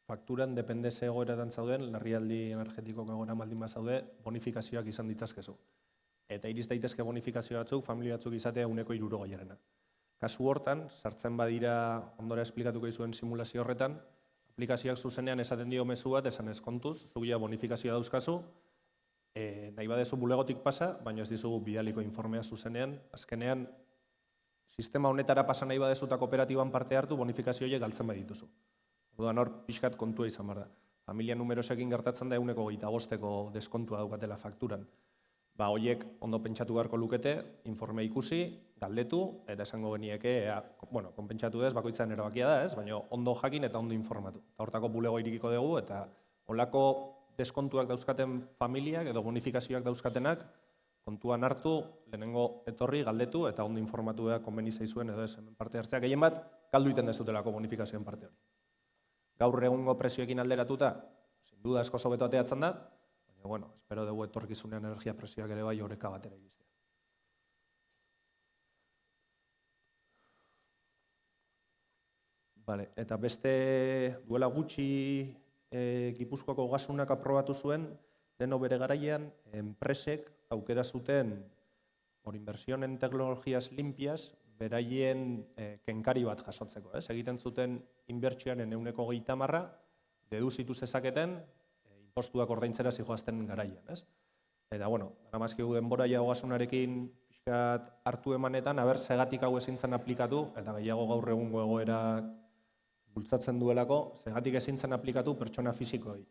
fakturan dependeze egoeratan zauden, larrialdi energetikok egoera baldin bazaude, bonifikazioak izan ditzazkezu. Eta iriz daitezke bonifikazio batzuk, familia batzuk izatea 160-arena. Kasu hortan, sartzen badira ondora esplikatuko izuen simulazio horretan, aplikazioak zuzenean esaten dio mezu bat, esan ez kontuz, zugia bonifikazioa dauzkazu, nahi badezu bulegotik pasa, baina ez dizugu bidaliko informea zuzenean, azkenean, sistema honetara pasa nahi badezu eta kooperatiban parte hartu, bonifikazioiek galtzen badituzu. Orduan hor, pixkat kontua izan behar da. Familia numerosekin gertatzen da 125ko deskontua daukatela fakturan. Horiek ondo pentsatu beharko lukete, informea ikusi, galdetu, eta esango genieke, konpentsatu ez, bakoitzaren erabakia da, baina ondo jakin eta ondo informatu. Eta hortako bulego irikiko dugu, eta holako deskontuak dauzkaten familiak edo bonifikazioak dauzkatenak, kontuan hartu, lehenengo etorri, galdetu, eta ondo informatu da konbeni zaizuen edo ez hemen parte hartzea. Gehien bat, galdu iten dezutelako bonifikazioen parte hori. Gaur egungo prezioekin alderatuta, sin duda asko hobeto ateratzen da, baina, espero dugu etorkizunean energia prezioak ere bai oreka batera iristea. Eta beste duela gutxi Gipuzkoako Ogasunak aprobatu zuen, deno bere garaian, enpresek aukera zuten inversión en tecnologías limpias, beraien kenkari bat jasotzeko. Egiten zuten inbertsioaren 30%, deduzitu zezaketen, impostuak ordaintzera zijoazten garaian. Eta, namazkigu denbora ja Ogasunarekin hartu emanetan, aber segatik hau ezin zen aplikatu, eta gehiago gaur egungo egoera bultzatzen duelako, segatik ezin zen aplikatu pertsona fizikoi.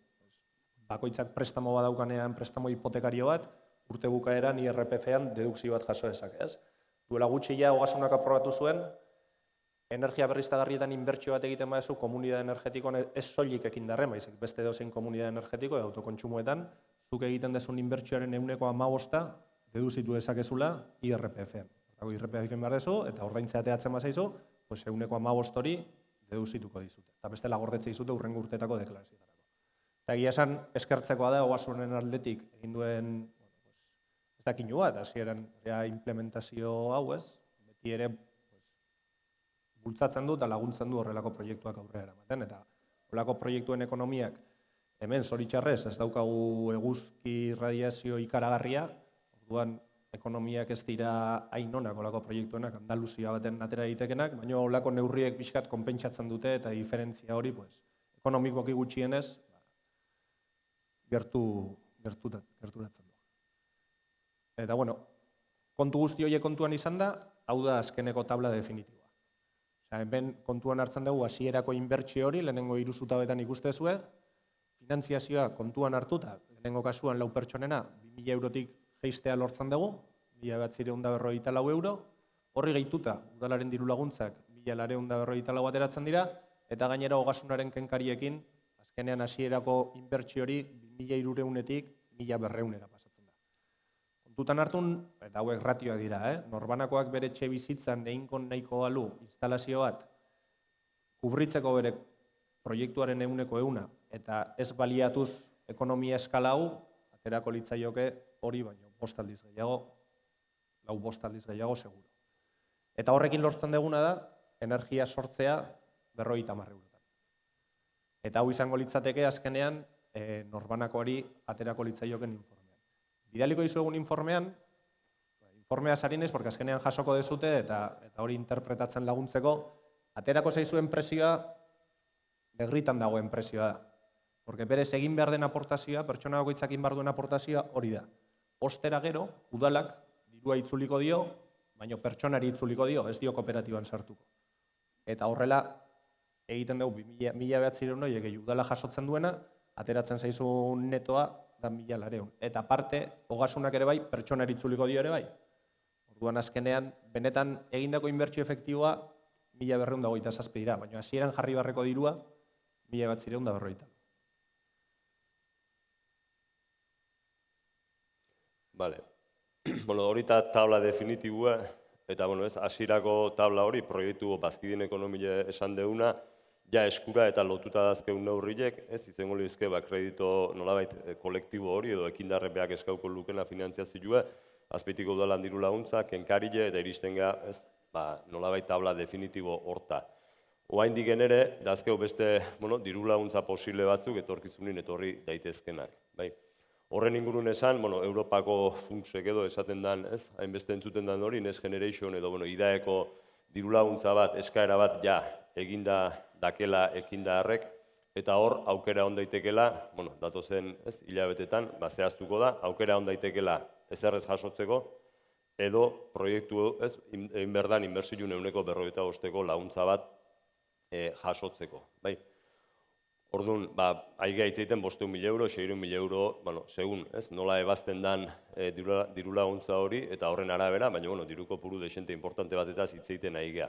Bakoitzak prestamo bat daukanean, prestamo hipotekario bat, urte bukaeran IRPF-an dedukzio bat jaso dezake. Duela gutxi ja Ogasunak aprobatu zuen, energia berriztagarrietan inbertsio bat egiten badezu komunitate energetikoan ez soilik ekin darren, baizik beste edozein komunitate energetiko edo autokontsumoetan, zuk egiten dezun inbertsioaren 15% deduzitu dezakezula IRPF-an. IRPF-en behar dezu, eta ordaintzea ateratzen bazaizu, 15% hori deduzituko dizute. Eta bestela gordetze dizute hurrengo urteetako deklarazioetarako. Eta egia esan eskertzekoa da Ogasunen aldetik egin duen ez dakinu bat, hasieran implementazio hau beti ere bultzatzen du eta laguntzen du horrelako proiektuak aurrera eramaten. Eta horrelako proiektuen ekonomiak hemen zoritxarrez ez daukagu eguzki radiazio ikaragarria, orduan ekonomiak ez dira hain onak horrelako proiektuenak Andaluzia baten atera egitekenak, baina horrelako neurriek pixkat konpentsatzen dute eta diferentzia hori ekonomikoki gutxienez gerturatzen du. Eta, kontu guzti horiek kontuan izan da, hau da azkeneko tabla definitiboa. Hemen kontuan hartzen dugu hasierako inbertsio hori, lehenengo 3 zutabetan ikustezue, finantziazioa kontuan hartuta, lehenengo kasuan 4 pertsonena, 2.000 eurotik jeistea lortzen dugu, 1.944 euro, horri gehituta, udalaren diru laguntzak 1.944 ateratzen dira, eta gainera Ogasunaren kenkariekin, azkenean hasierako inbertsio hori 2.300etik 1.200era pasatzen da. Kontutan hartun, eta hauek ratioak dira, norbanakoak bere etxe bizitzan eginkon nahiko balu instalazio bat, kubritzeko bere proiektuaren 100%, eta ez baliatuz ekonomia eskala hau, aterako litzaioke hori baino, 5 aldiz gehiago, 5 aldiz gehiago seguro. Eta horrekin lortzen duguna da, energia sortzea 50 eurotan. Eta hau izango litzateke azkenean norbanakoari aterako litzaioken informean. Bidaliko dizuegun informean, informea sarinez, porque azkenean jasoko dezute eta hori interpretatzen laguntzeko, aterako zaizuen presioa, negritan dagoen presioa da. Porque berez egin behar den aportazioa, pertsona bakoitzak egin behar duen aportazioa hori da. Ostera gero, udalak dirua itzuliko dio, baina pertsonari itzuliko dio, ez dio kooperatiban sartuko. Eta horrela, egiten dugu 1.900 horiek udala jasotzen duena, ateratzen zaizun netoa da 1.900. Eta aparte, ogasunak ere bai, pertsonari itzuliko dio ere bai. Orduan azkenean, benetan egindako inbertsio efektiboa 1.227 dira, baina hasieran jarri barreko dirua 1.940. Vale. Bueno, hori da tabla definitibua, eta bueno, ez, hasierako tabla hori, proiektu bazkideen ekonomile esan deuna, ja eskura eta lotuta dazkeun neurriek, ez, izango lizke, kredito nolabait kolektibo hori, edo ekindarrepeak eskauko lukena finantziazioa, azpeitiko udalan diru laguntza, kenkarile, eta iristen ga, ez, nolabait tabla definitibo horta. Oraindik ere, dazkeu beste, bueno, diru laguntza posible batzuk etorkizunin etorri daitezkenak, bai. Horren ingurun esan, bueno, Europako funtsek edo esaten dan, ez, hainbeste entzuten dan hori, Next Generation edo, bueno, IDAEko diru laguntza bat, eskaera bat, ja, eginda dakela ekinda harrek, eta hor, aukera on daitekela, bueno, datozen, ez, hilabetetan, zehaztuko da, aukera on daitekela ezerrez jasotzeko, edo proiektu, ez, inberdan inbertsioen 45% laguntza bat jasotzeko, bai. Orduan, aigea hitzeiten 500.000 euro, 600.000 euro, bueno, segun, ez, nola ebazten dan diru laguntza hori, eta horren arabera, baina, bueno, diru kopuru desente importante batetaz hitzeiten aigea.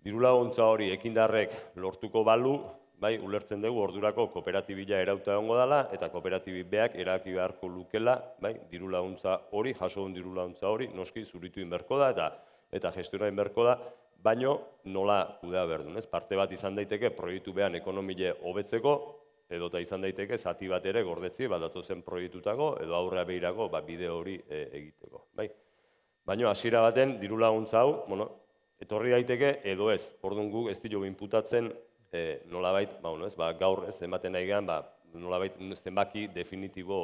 Diru laguntza hori ekindarrek lortuko balu, bai, ulertzen dugu ordurako kooperatibila erauta egongo dela, eta kooperatibibeak eraki beharko lukela, bai, diru laguntza hori, jaso duen diru laguntza hori, noski zuritu inberko da, eta gestura inberko da, baino nola kudea berdun, ez? Parte bat izan daiteke proiektu behan ekonomile hobetzeko, edota izan daiteke zati bat ere gordetzi, datozen proiektutako, edo aurrea behirako bide hori egiteko, bai. Baina hasiera baten diru laguntza hau, bueno, etorri daiteke edo ez. Orduan guk ez ditugu inputatzen nolabait, gaur ez ematen nahi gehan, nolabait zenbaki definitibo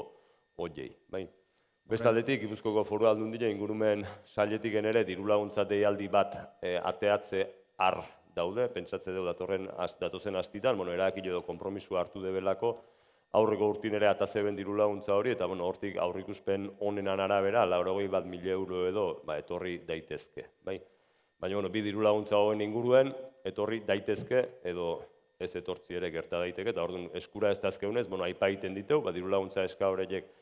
horiei, bai. Bestaldetik, Gipuzkoako Foru Aldundia ingurumen sailetik ere diru laguntza deialdi bat ateatze har daude, pentsatze dugu datozen astitan, erabaki edo konpromisua hartu debelako, aurreko urtin ere atazeben diru laguntza hori, eta hortik aurrikuspen honenan arabera, 81.000 euro edo etorri daitezke. Baina, bi diru laguntza hoen inguruen, etorri daitezke edo ez etortzi ere gerta daiteke, eta orduan eskura ez dazkeunez, aipa egiten ditu, diru laguntza eska horreiek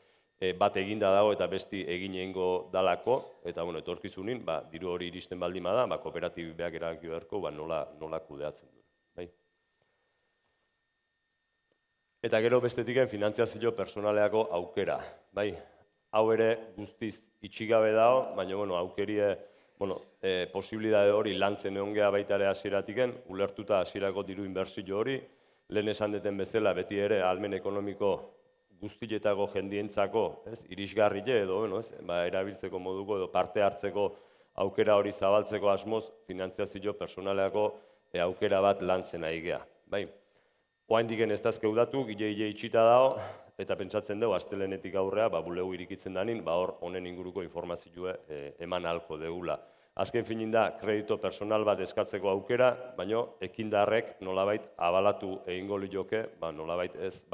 bat eginda dago eta besti egin egingo dalako, eta etorkizunin, diru hori iristen baldin bada, kooperatibibeak erabaki beharko nola kudeatzen du. Eta gero bestetiken finantziazio personaleako aukera. Hau ere guztiz itxigabe dago, baina aukerie posibilidade hori lantzen egon geha baita ere hasieratiken, ulertuta hasierako diru inbertsio hori, lehen esan deten bezala beti ere ahalmen ekonomiko guztietako jendientzako, irisgarrile edo, erabiltzeko moduko edo parte hartzeko aukera hori zabaltzeko asmoz, finantziazio personaleako aukera bat lantzen ari geha. Oraindiken ez dazkeu datu, gile itxita dago, eta pentsatzen dugu, astelehenetik aurrea, bulegu irikitzen danin, hor honen inguruko informazioa eman ahalko degula. Azken finin da, kredito personal bat eskatzeko aukera, baina ekindarrek nolabait abalatu egingo lioke, nolabait ez,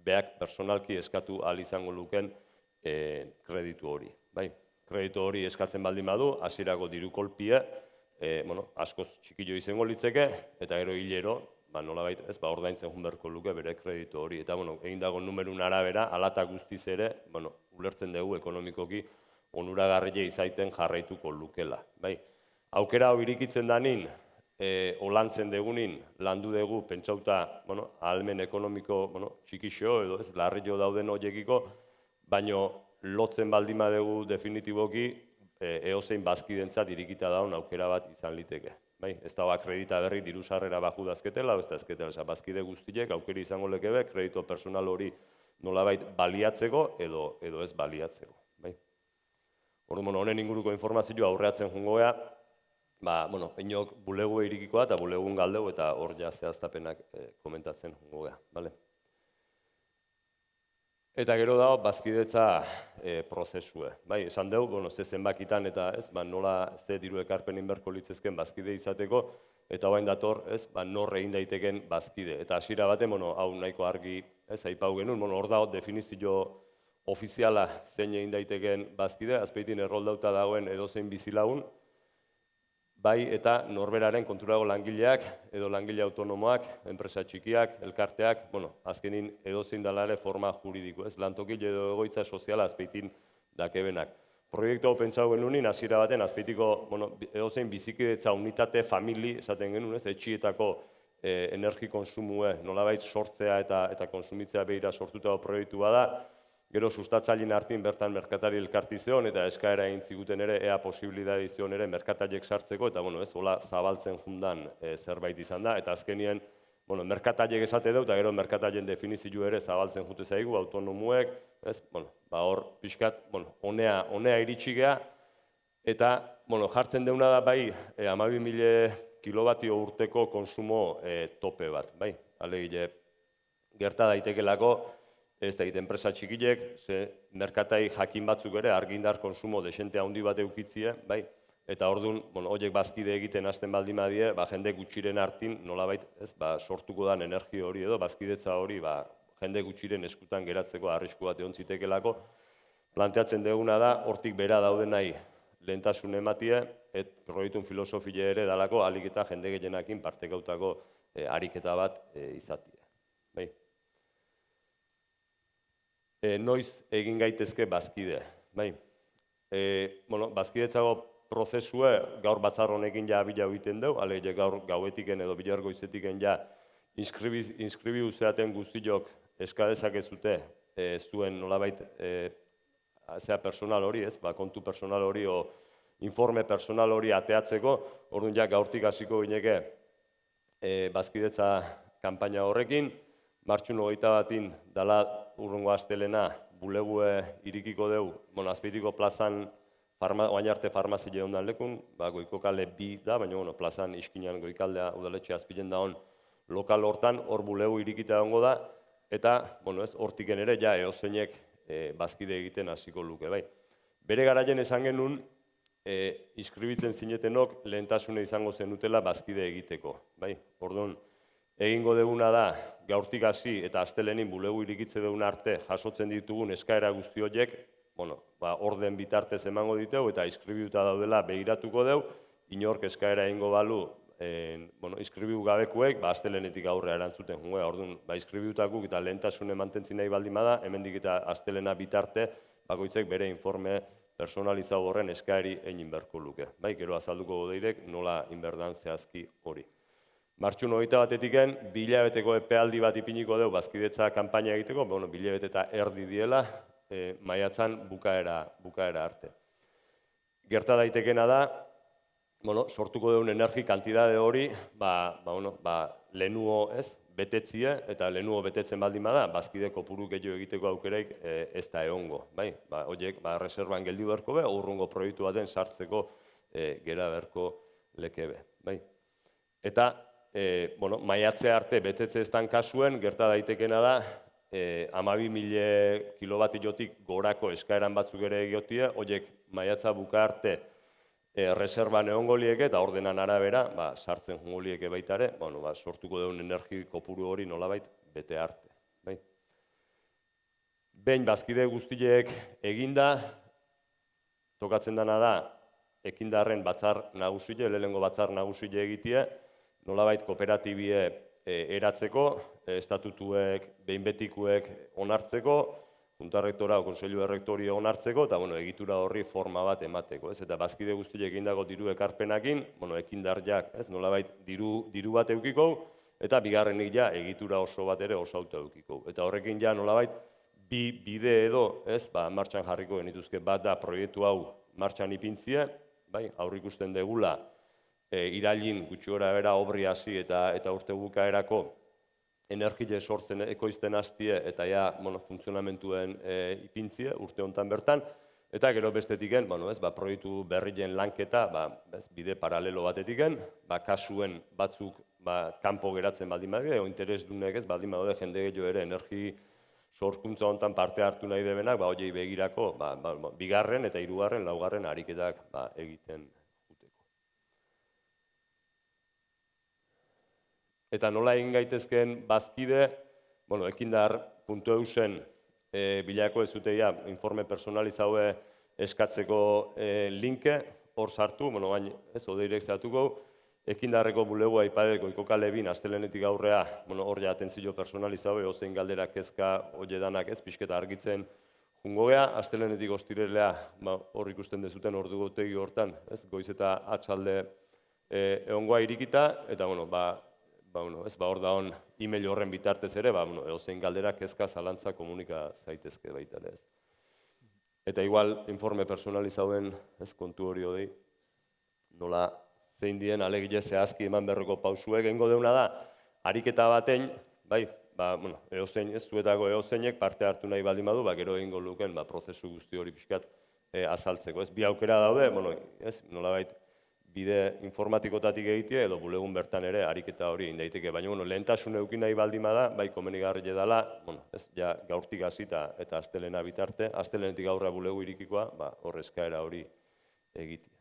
beak personalki eskatu ahal izango luken kreditu hori. Kreditu hori eskatzen baldin badu, hasierako diru kolpia, askoz txikillo izango litzeke, eta gero hilero, nolabait ez, ordaintzen joan beharko luke bere kreditu hori. Eta egin dago numerun arabera, alata guztiz ere, ulertzen dugu ekonomikoki onuragarria izaiten jarraituko lukela. Aukera hau irikitzen danin, olantzen degunin, landu dugu, pentsauta, ahalmen ekonomiko txikixo edo ez, larrio dauden horiekiko, baino lotzen baldin badugu definitiboki eozein bazkidentzat irikita daun aukera bat izan liteke. Ez da akredita berri diru sarrera baju dazketela, ez da ezketela, bazkide guztiek aukeri izango lekebe, kredito personal hori nolabait baliatzeko edo ez baliatzeko. Orduan, honen inguruko informazioa aurreatzen jungo gea, inok bulegu irikikoa eta bulegun galdeu eta hor ja zehaztapenak komentatzen jungo gea. Eta gero dago, bazkidetza prozesue. Esan dugu, ze zenbakitan eta nola ze diru ekarpen inberko litzezken bazkide izateko, eta hain dator, nor egin daiteken bazkide. Eta hasiera baten, hau nahiko argi aipau genuen, hor dago definizio ofiziala zein egin daiteken bazkide, azpeitin erroldauta dagoen edozein bizilagun, bai eta norberaren konturago langileak edo langile autonomoak, enpresa txikiak, elkarteak, azkenin edozein dela ere forma juridiko, ez? Lantokile edo egoitza soziala azpeitin dakebenak. Proiektu hau pentsau genunin, hasiera baten, azpeitiko edozein bizikidetza unitate, famili, esaten genuen, ez? Etxietako energi konsumue nolabait sortzea eta konsumitzea behira sortutako proiektu bada, gero sustatzaileen artin bertan merkatari elkarti zeon eta eskaera egin ziguten ere ea posibilidade zion ere merkatariek sartzeko eta hola zabaltzen jundan zerbait izan da eta azkenien merkatariek esate dut eta gero merkatarien definizio ere zabaltzen jute zaigu autonomuek, ez? Hor pixkat honea iritsi gea eta jartzen deuna da bai 12.000 kilobatio urteko konsumo tope bat, bai? Alegia gerta daitekelako ez da enpresa txikilek, merkatai jakin batzuk ere argindar konsumo desente handi bat eukitzie, bai? Eta orduan, horiek bazkide egiten hasten baldin badie, jende gutxiren artin nolabait, ez, sortuko dan energia hori edo, bazkidetza hori, jende gutxiren eskutan geratzeko arrisku bat egon zitekelako, planteatzen duguna da, hortik bera dauden nahi lehentasun ematie, proiektun filosofia ere dalako, alik eta jende gehienakin partekautako ariketa bat izatie. Noiz egin gaitezke bazkide, bai? Bazkidetzago prozesue gaur batzar honekin ja bila egiten dugu, alegia gaur gauetiken edo bilar goizetiken ja inskribiu zeaten guztiok eskadezak ez dute zuen nolabait zea personal hori, ez? Kontu personal hori o informe personal hori ateatzeko, orduan ja gaurtik hasiko gineke bazkidetza kanpaina horrekin, martxun 21 dala urrungo astelena bulegue irikiko dugu, Azpeitiko plazan oain arte farmazile ondan lekun, goiko kale 2 da, baina plazan iskinan goikaldea udaletxe azpilen da hon lokal hortan, hor bulegu irikita ongo da, eta hortiken ere ja eozeinek bazkide egiten hasiko luke, bai. Bere garaien esan genuen, iskribitzen zinetenok lehentasune izango zenutela bazkide egiteko, bai. Orduan, egingo duguna da, gaurtik hasi eta astelenin bulegu irikitze dugun arte jasotzen ditugun eskaera guzti horiek, orden bitartez emango diteu eta iskribiuta daudela behiratuko deu, inork eskaera egingo balu, iskribiu gabekuek, astelenetik aurrea erantzuten jungo, orduan, iskribiutakuk eta lehentasune mantentzin nahi baldin bada, hemendik eta astelena bitarte, bakoitzek bere informe personalizau horren eskaeri egin beharko luke. Gero azalduko godeirek nola inberdan zehazki hori. Martxun 21-etiken, 2 hilabeteko epealdi bat ipiniko dugu bazkidetza kanpaina egiteko, 2 hilabete eta erdi diela, maiatzan bukaera arte. Gerta daitekena da, sortuko dugun energi kantidade hori, lehenuo betetzie, eta lehenuo betetzen baldin bada, bazkide kopuru gehiago egiteko aukereik ez da egongo. Horiek, reserban geldi beharko be, urrungo proiektu baten sartzeko gera beharko lekebe. Eta, maiatze arte betetze ez dan kasuen, gerta daitekena da, 12.000 kilobatiotik gorako eskaeran batzuk ere egiotie, horiek maiatza buka arte reserban egongo lieke eta ordenan arabera, sartzen jungo lieke baita ere, sortuko dugun energi kopuru hori nolabait bete arte. Behin bazkide guztiek eginda, tokatzen dana da, ekindarren batzar nagusile, lehenengo batzar nagusile egitie, nolabait kooperatibie eratzeko, estatutuek, behin betikuek onartzeko, junta rektora o konseilu errektori onartzeko, eta egitura horri forma bat emateko. Eta bazkide guztiek egindako diru ekarpenakin, ekindarjak nolabait diru bat eukiko, eta bigarrenik ja egitura oso bat ere osauta eukiko. Eta horrekin ja nolabait bi bide edo martxan jarriko genituzke bat da proiektu hau martxan ipintzie, aurrikusten degula, irailin gutxi gora bera obri hasi eta urte bukaerako energie sortzen ekoizten hastie eta funtzionamentuen ipintzie urte hontan bertan, eta gero bestetiken, proiektu berrien lanketa bide paralelo batetiken, kasuen batzuk kanpo geratzen baldin badie, o interesdunek ez baldin badode jende gehiago ere energi sorkuntza hontan parte hartu nahi debenak, horiei begirako bigarren eta hirugarren, laugarren ariketak egiten. Eta nola egin gaitezken bazkide, ekindar.eusen bilako ez zuteia informe personalizaue eskatzeko linke, hor sartu, bueno, baina ez, Odeirek zehatuko, ekindarreko bulegoa ipadeko ikokale bin, astelenetik aurrea, bueno, hor ja atentzio personalizaue, ozein galdera kezka, oie danak ez, pixketa argitzen jungo gea, astelenetik ostirelea, hor ikusten dezuten ordugotegi hortan, ez, goiz eta atxalde egongoa irikita, eta, bueno, hor da hon e-mail horren bitartez ere, ozein galdera kezka zalantza komunika zaitezke baita ere, ez. Eta igual, informe personalizauen, ez, kontu hori odei, nola zein dien alegile zehazki eman berroko pausuek egingo deuna da, ariketa batein, bai, eozein, ez zuetako eozeinek parte hartu nahi baldin badu, gero egingo luken prozesu guzti hori pixkat azaltzeko. Ez, bi aukera daude, ez, nolabait bide informatikotatik egitea edo bulegun bertan ere ariketa hori indaiteke, baina lehentasun eukin nahi baldin bada, bai komenigarri dela, ez, ja gaurtik hasita eta astelena bitarte, astelenetik aurra bulegu irikikoa, hor eskaera hori egitea.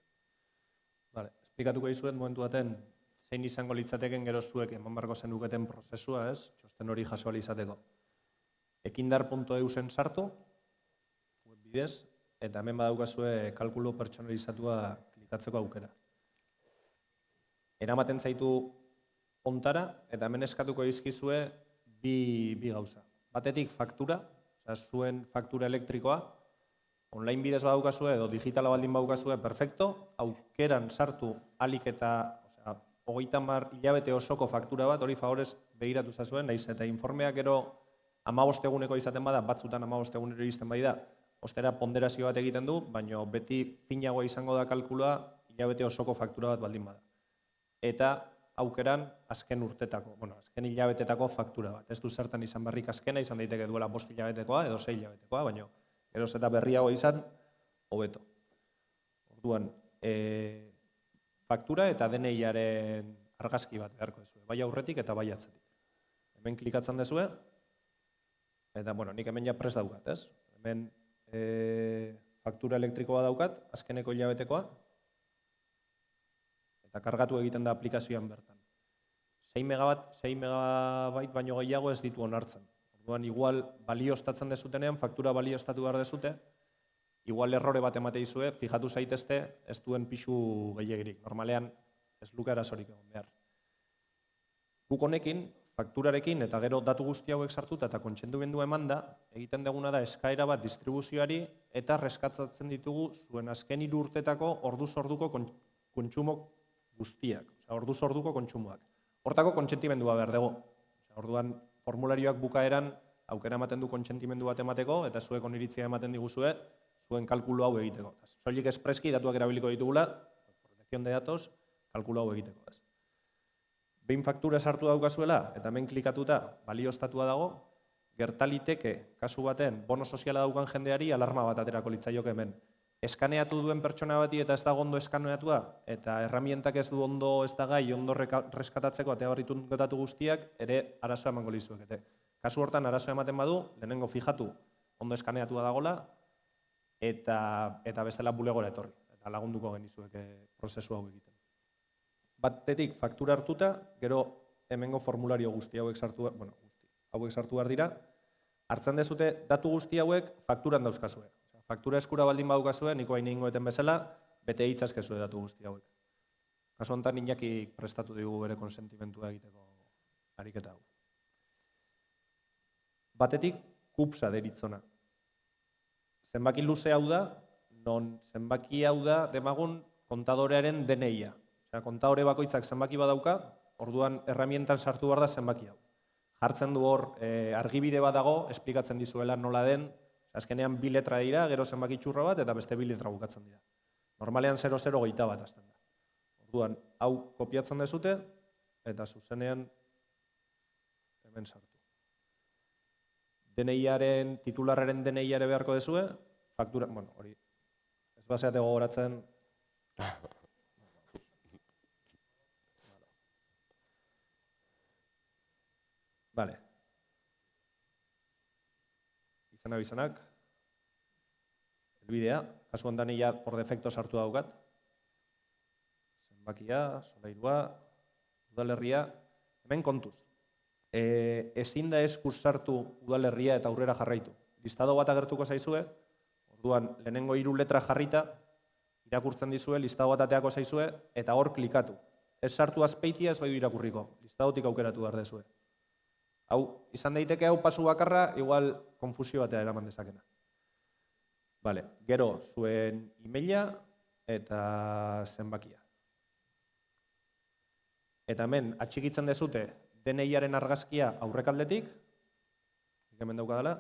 Vale, esplikatuko dizuet momentu baten zein izango litzateken gero zuek eman beharko zenuketen prozesua, ez? Txosten hori jaso ahal izateko. Ekindar.eu-en sartu, web bidez, eta hemen badaukazue kalkulu pertsonalizatua klikatzeko aukera. Eramaten zaitu ontara, eta hemen eskatuko dizkizue bi gauza. Batetik faktura, zuen faktura elektrikoa, online bidez badaukazue edo digitala baldin badaukazue, perfecto, aukeran sartu alik eta 30 hilabete osoko faktura bat, hori favorez begiratu zazuen, nahiz eta informeak gero 15 eguneko izaten bada, batzutan 15 egunero izten bai da, ostera ponderazio bat egiten du, baina beti finagoa izango da kalkulua hilabete osoko faktura bat baldin bada. Eta aukeran azken urtetako, azken hilabetetako faktura bat. Ez du zertan izan berrik azkena, izan daiteke duela 5 hilabetekoa edo 6 hilabetekoa, baina geroz eta berriago izan, hobeto. Orduan, faktura eta DNI-aren argazki bat beharko dezue, bai aurretik eta bai atzetik. Hemen klikatzen dezue, eta nik hemen ja prest daukat, ez? Hemen faktura elektrikoa daukat, azkeneko hilabetekoa, eta kargatu egiten da aplikazioan bertan. 6 megabait baino gehiago ez ditu onartzen. Orduan, igual balioztatzen dezutenean, faktura balioztatu behar dezute, igual errore bat emate dizue, fijatu zaitezte, ez duen pixu gehiagirik. Normalean, ez luke arazorik egon behar. Guk honekin, fakturarekin eta gero datu guzti hauek sartuta eta kontsentimendua emanda, egiten duguna da eskaera bat distribuzioari eta reskatzatzen ditugu zuen azken 3 urtetako orduz orduko kontsumo guztiak, orduz orduko kontsumoak. Hortako kontsentimendua behar dugu. Orduan, formularioak bukaeran aukera ematen du kontsentimendu bat emateko eta zuek oniritzia ematen diguzue zuen kalkulu hau egiteko. Soilik espreski datuak erabiliko ditugula, protección de datos, kalkulu hau egiteko. Behin faktura sartu daukazuela eta hemen klikatuta balioztatua dago, gertaliteke kasu baten bono soziala daukan jendeari alarma bat aterako litzaioke hemen. Eskaneatu duen pertsona bati eta ez dago ondo eskaneatua, eta herramientak ez du ondo ez da gai, ondo reskatatzeko atea barritu datu guztiak, ere arazoa emango lizuekete. Kasu hortan arazoa ematen badu, lehenengo fijatu ondo eskaneatua dagola, eta bestela bulegora etorri, eta lagunduko genizueke prozesu hau egiten. Batetik faktura hartuta, gero hemengo formulario guzti hauek sartu behar dira, hartzen dezute datu guzti hauek fakturan dauzkazue. Faktura eskura baldin badukazue, niko hain ingoeten bezala, bete hitzazkezue datu guzti hauek. Kasu honetan Iñaki prestatu digu bere konsentimentua egiteko ariketa hau. Batetik, kupsa deritzona. Zenbaki luze hau da, non zenbaki hau da demagun kontadorearen DNI-a. Kontadore bakoitzak zenbaki badauka, orduan erramientan sartu behar da zenbaki hau. Jartzen du hor argibide bat dago, esplikatzen dizuela nola den, azkenean 2 letra dira, gero zenbaki txurro bat, eta beste 2 letra bukatzen dira. Normalean 0021 bat azten da. Orduan, hau kopiatzen dezute, eta zuzenean hemen sartu. DNI-aren, titularraren DNI-are beharko dezue, faktura, hori, ez baseate gogoratzen. Vale. Izanak, helbidea, kasu honetan ia por defecto sartu daukat. Zenbakia, solairua, udalerria, hemen kontuz. Ezin da eskuz sartu udalerria eta aurrera jarraitu. Listado bat agertuko zaizue, orduan lehenengo 3 letra jarrita, irakurtzen dizue, listado bat ateako zaizue, eta hor klikatu. Ez sartu azpeitia, ez baidu irakurriko, listadotik aukeratu behar dezue. Hau, izan daiteke hau pasu bakarra, igual konfusio batea eraman dezakena. Vale, gero zuen emaila eta zenbakia. Eta hemen atxikitzen dezute DNI-aren argazkia aurrekaldetik, hemen daukadala,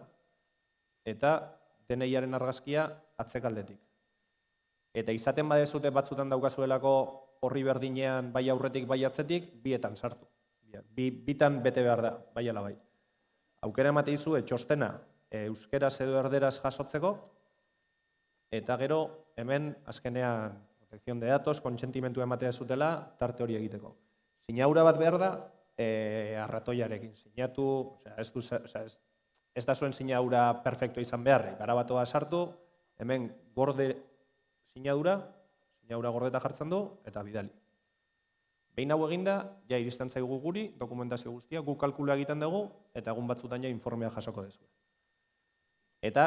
eta DNI-aren argazkia atzekaldetik. Eta izaten badezute batzutan daukazuelako horri berdinean bai aurretik bai atzetik, bietan sartu. Bitan bete behar da, bai ala bai. Aukera emate dizue txostena euskeraz edo erderaz jasotzeko, eta gero hemen azkenean protección de datos, kontsentimentua ematea zutela, tarte hori egiteko. Sinaura bat behar da, arratoiarekin sinatu, ez da zuen sinaura perfecto izan beharrik, garabatoa sartu, hemen gorde sinadura gordeta jartzen du, eta bidali. Behin hau eginda, ja iristen zaigu guri, dokumentazio guztia, guk kalkulua egiten dugu, eta egun batzutan ja informea jasoko dezu. Eta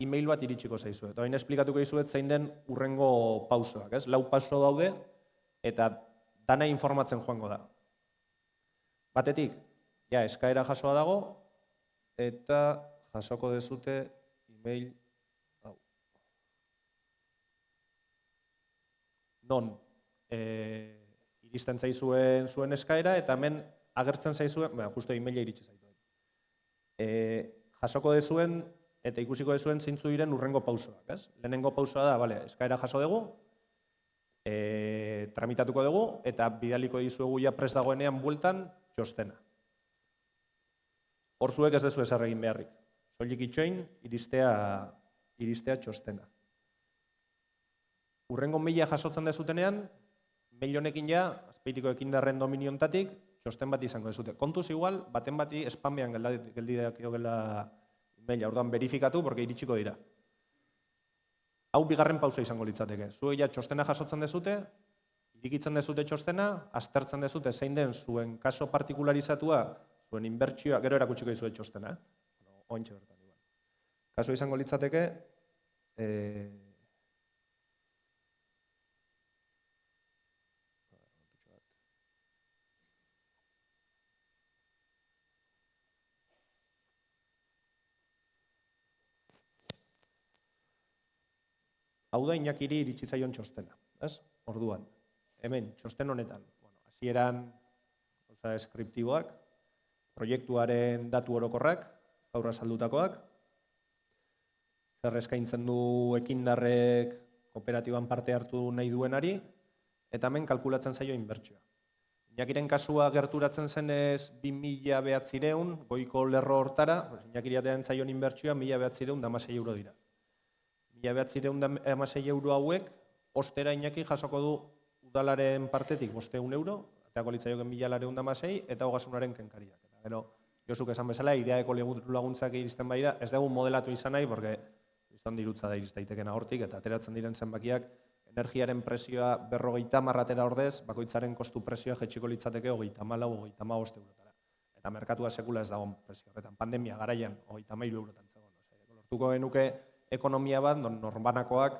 e-mail bat iritsiko zaizu. Eta hain esplikatuko dizuet zein den urrengo pausoak, ez? 4 pauso daude, eta dana informatzen joango da. Batetik, ja eskaera jasoa dago, eta jasoko dezute e-mail hau. Non, iristen zaizuen zuen eskaera, eta hemen agertzen zaizuen, justo e-maila iritsi zaitu. Jasoko dezuen, eta ikusiko dezuen zeintzu diren urrengo pausoak, ez? Lehenengo pausoa da, eskaera jaso dugu, tramitatuko dugu, eta bidaliko dizuegu ja prest dagoenean bueltan txostena. Hor zuek ez dezu ezer egin beharrik. Soilik itxoin, iristea txostena. Urrengo maila jasotzen dezutenean, mail honekin ja, azpeitiko ekindarren dominiontatik, txosten bat izango dezute. Kontuz igual, baten bati spamean geldideak gela maila, orduan verifikatu, porque iritsiko dira. Hau bigarren pausa izango litzateke. Zuek ja txostena jasotzen dezute, irikitzen dezute txostena, aztertzen dezute zein den zuen kaso partikularizatua, zuen inbertsioa, gero erakutsiko dizuet txostena. Ointxe bertan. Kaso izango litzateke, hau da Iñakiri iritsi zaion txostena, ez? Orduan, hemen, txosten honetan, hasieran eskriptiboak, proiektuaren datu orokorrak, gaur azaldutakoak, zer eskaintzen du ekindarrek kooperatiban parte hartu nahi duenari, eta hemen kalkulatzen zaio inbertsioa. Iñakiren kasua gerturatzen zenez 2.900, goiko lerro hortara, Iñakiriatean zaion inbertsioa 1.916 euro dira. 1.916 euro hauek, ostera Iñaki jasoko du udalaren partetik 500 euro, ateako litzaioken 1.916 eta hogasunaren kenkariak. Gero, Josuk esan bezala, ideako laguntzak iristen baira, ez dugu modelatu izan nahi, porque izan dirutza da iristaitekena hortik, eta ateratzen diren zenbakiak, energiaren presioa 50 atera ordez, bakoitzaren kostu presioa jetxiko litzateke 34-35 eurotara. Eta merkatua sekula ez dagoen presio horretan. Pandemia garaian 33 eurotan zegoen. Lortuko genuke ekonomia bat, norbanakoak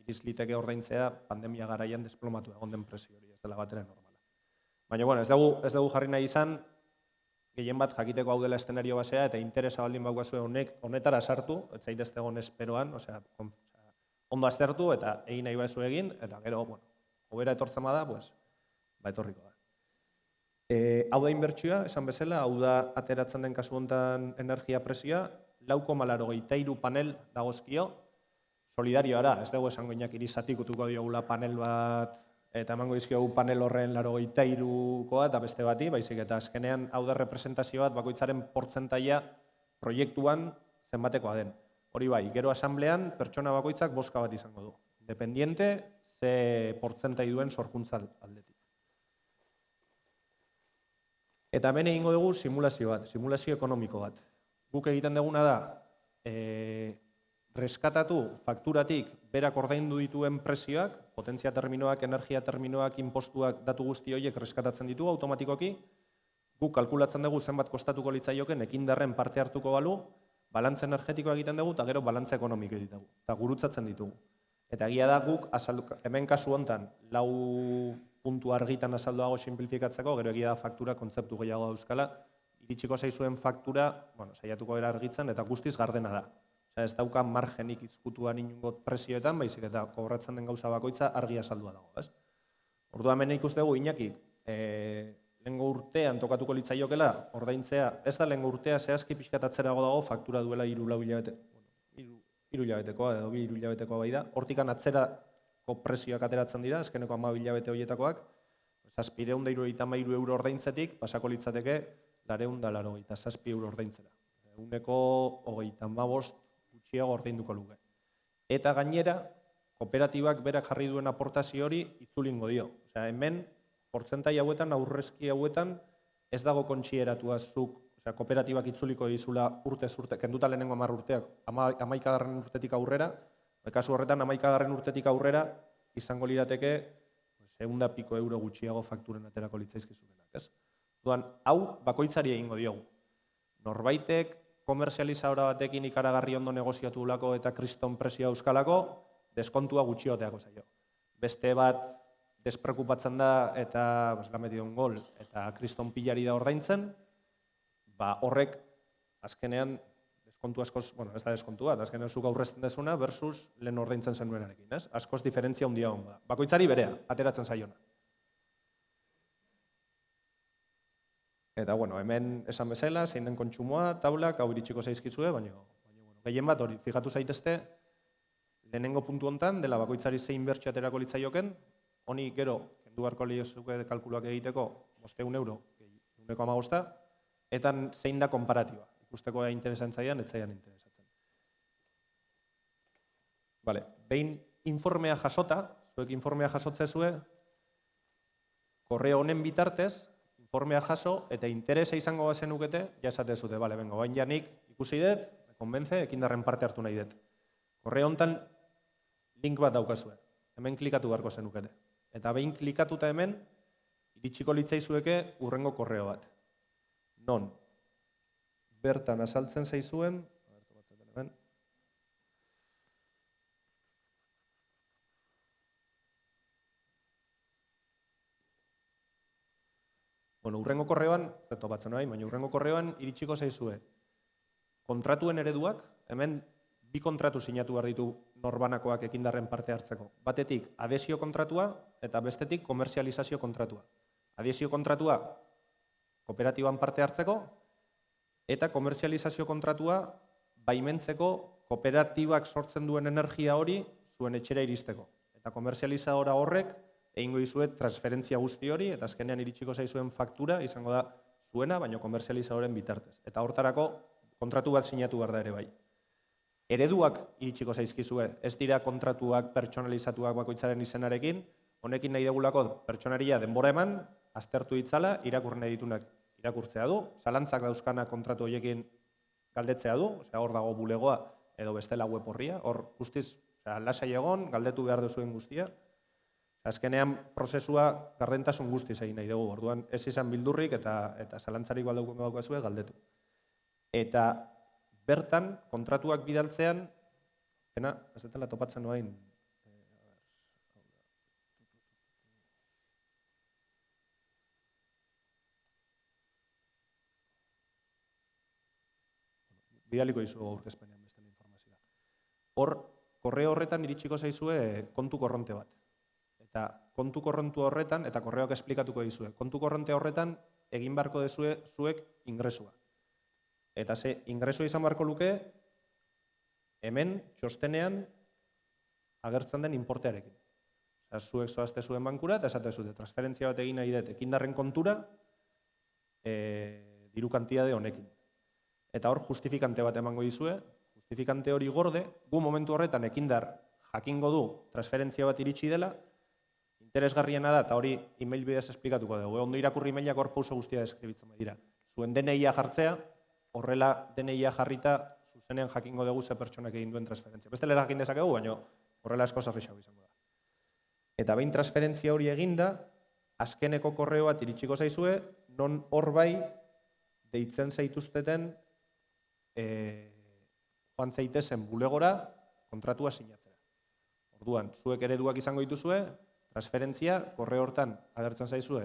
irizliteke ordaintzea pandemia garaian desplomatu egon den presio hori, ez dela batera normala. Baina, ez dugu jarri nahi izan, gehien bat jakiteko hau dela eszenario basea, eta interesa baldin baukazue honetara sartu, ez zaitezte egon esperoan, ondo aztertu eta egin nahi bazu egin, eta gero, hobera etortzen bada, etorriko da. Hau da inbertsioa, esan bezala, hau da ateratzen den kasu honetan energia presioa, 4,83 panel dagozkio, solidarioara, ez dugu esango Iñakiri zatikutuko diogula panel bat, eta emango dizkiogu panel horren 83koa eta beste bati, baizik eta azkenean hau da representazio bat bakoitzaren portzentaia proiektuan zenbatekoa den. Hori bai, gero asamblean pertsona bakoitzak bozka bat izango du. Dependiente, ze portzentai duen sorkuntza aldetik. Eta hemen egingo dugu simulazio bat, simulazio ekonomiko bat. Guk egiten duguna da, reskatatu fakturatik berak ordaindu dituen presioak, potentzia terminoak, energia terminoak, inpostuak, datu guzti horiek reskatatzen ditu automatikoki, guk kalkulatzen dugu zenbat kostatuko litzaioken ekindarren parte hartuko balu, balantza energetikoa egiten dugu eta gero balantza ekonomiko egiten dugu, eta gurutzatzen ditugu. Eta egia da guk, hemen kasu hontan, 4 puntu argitan azalduago simplifikatzeko, gero egia da faktura kontzeptu gehiago dauzkala, iritsiko zaizuen faktura, saiatuko gara argitzen, eta guztiz gardena da. Ez dauka margenik izkutuan inungo presioetan, baizik eta kobratzen den gauza bakoitza argi azaldua dago. Orduan hemen ikuste dugu, Iñaki, lehengo urtean tokatuko litzaiokela, ordaintzea, ez da lehengo urtea zehazki pixkatatzerago dago, faktura duela 3 hilabetekoa edo 2 hilabetekoa bai da. Hortikan atzerako presioak ateratzen dira, azkeneko 12 hilabete horietakoak, 773 euro ordaintzetik, pasako litzateke 487 euro ordaintzera. Eguneko 35 gutxiago ordainduko luke. Eta gainera, kooperatibak berak jarri duen aportazio hori itzulingo dio. Hemen, portzentai hauetan, aurrezki hauetan, ez dago kontsideratua zuk, kooperatibak itzuliko dizula urtez urte, kenduta lehenengo 10 urteak, 11. urtetik aurrera, kasu horretan 11. urtetik aurrera, izango lirateke 200 euro gutxiago fakturen aterako litzaizkizunenak. Duan, hau bakoitzari egingo diogu. Norbaitek, komerzializadora batekin ikaragarri ondo negoziatu dulako eta kriston presioa euskalako, deskontua gutxioteako zaio. Beste bat despreokupatzen da eta lametion gol eta kriston pilari da ordaintzen, horrek azkenean deskontu askoz, ez da deskontu bat, azkenean zuk aurrezten dezuna versus lehen ordaintzen zenuenarekin. Askoz diferentzia handia hon da. Bakoitzari berea, ateratzen zaiona. Eta, hemen esan bezala, zein den kontsumoa, taulak, hau iritsiko zaizkizue, baina gehien bat hori, fijatu zaitezte, lehenengo puntu hontan, dela bakoitzari zein bertxo aterako litzaioken, honi gero, kendu beharko liozuke kalkuluak egiteko, 500 euro, 1,5, eta zein da konparatiba. Ikusteko interesantzaian, etzaian interesatzen. Behin informea jasota, zuek informea jasotzezue, korreo honen bitartez, informea jaso eta interesa izango bazenukete, ja esatezute, bengo, bain janik ikusi dut, konbentze, ekindarren parte hartu nahi dut. Korreo hontan link bat daukazue, hemen klikatu beharko zenukete. Eta behin klikatuta hemen, iritsiko litzaizueke urrengo korreo bat. Non, bertan azaltzen zaizuen, urrengo korreoan, baina urrengo korreoan iritsiko zaizue kontratuen ereduak, hemen 2 kontratu sinatu behar ditu norbanakoak ekindarren parte hartzeko. Batetik adesio kontratua eta bestetik komerzializazio kontratua. Adesio kontratua kooperatiban parte hartzeko eta komerzializazio kontratua baimentzeko kooperatibak sortzen duen energia hori zuen etxera iristeko. Eta komerzializadora horrek egingo dizuet transferentzia guzti hori, eta azkenean iritsiko zaizuen faktura izango da zuena, baina komerzializadoren bitartez. Eta hortarako kontratu bat sinatu behar da ere bai. Ereduak iritsiko zaizkizue, ez dira kontratuak pertsonalizatuak bakoitzaren izenarekin, honekin nahi degulako pertsonaria denbora eman, aztertu ditzala, irakur nahi ditunak irakurtzea du, zalantzak dauzkana kontratu horiekin galdetzea du, hor dago bulegoa edo bestela web horria, hor guztiz lasai egon, galdetu behar duzuen guztia. Azkenean prozesua gardentasun guztiz egin nahi dugu, orduan ez izan bildurrik eta zalantzarik daukazue galdetu. Eta bertan, kontratuak bidaltzean, ez dela topatzen noain, bidaliko dizugu aurkezpenean bestela informazioa. Hor, korreo horretan iritsiko zaizue kontu korronte bat. Eta kontu korrontu horretan, eta korreoak esplikatuko dizue, kontu korronte horretan egin beharko dezue zuek ingresua. Eta ze ingresua izan beharko luke, hemen txostenean agertzen den importearekin. Zuek zoazte zuen bankura eta esate zute transferentzia bat egin nahi dut ekindarren kontura diru kantitate honekin. Eta hor justifikante bat emango dizue, justifikante hori gorde, gu momentu horretan ekindar jakingo du transferentzia bat iritsi dela, interesgarriena da, eta hori email bidez esplikatuko dugu. Ondo irakurri emailak hor pauso guztia deskribitzen dira. Zuen DNI-a jartzea, horrela DNI-a jarrita zuzenean jakingo dugu ze pertsonak egin duen transferentzia. Bestela jakin dezakegu, baina horrela asko zafrixago izango da. Eta behin transferentzia hori eginda, azkeneko korreo bat iritsiko zaizue, non hor bai deitzen zaituzteten joan zaitezen bulegora kontratua sinatzera. Orduan, zuek ereduak izango dituzue, transferentzia, korreo hortan agertzen zaizue,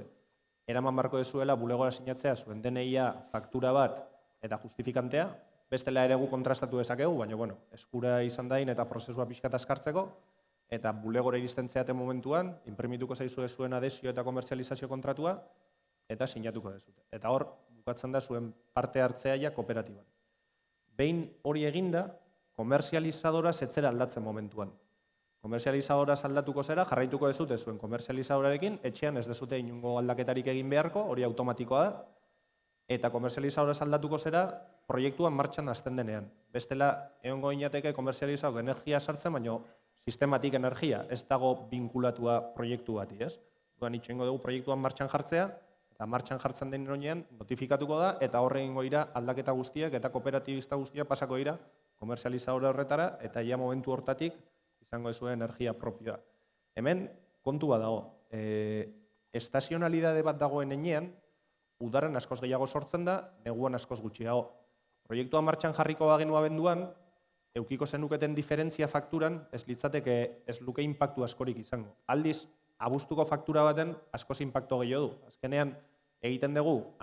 eraman barko dezuela bulegora sinatzea zuen DNI-a faktura bat eta justifikantea, bestela ere gu kontrastatu dezakegu, baina bueno, eskura izan dain eta prozesua pixkat askartzeko, eta bulegora iristen zeaten momentuan, inprimituko zaizue zuen adesio eta komertzializazio kontratua, eta sinatuko dezute. Eta hor, bukatzen da zuen parte hartzea ja kooperatiban. Behin hori eginda, komertzializadora zetzera aldatzen momentuan. Komertzializadora aldatuko zera, jarraituko dezute zuen komertzializadorarekin, etxean ez dezute inungo aldaketarik egin beharko, hori automatikoa da, eta komertzializadora aldatuko zera, proiektuan martxan hasten denean. Bestela, egongo inateke komertzializadok energia sartzen, baina sistematik energia ez dago binkulatua proiektu bati, ez? Duan itxoingo dugu proiektuan martxan jartzea, eta martxan jartzen den ironean notifikatuko da, eta horre egingo dira aldaketa guztiak eta kooperatibista guztiak pasako dira komertzializadora horretara, eta ja momentu hortatik izango zuen energia propioa. Hemen, kontua dago, estazionalidade bat dagoen enean, udaren askoz gehiago sortzen da, neguan askoz gutxiago. Proiektua martxan jarriko bagenu abenduan, eukiko zenuketen diferentzia fakturan, ez litzateke ez luke inpaktu askorik izango. Aldiz, abuztuko faktura baten askoz inpaktu gehiago du. Azkenean, egiten dugu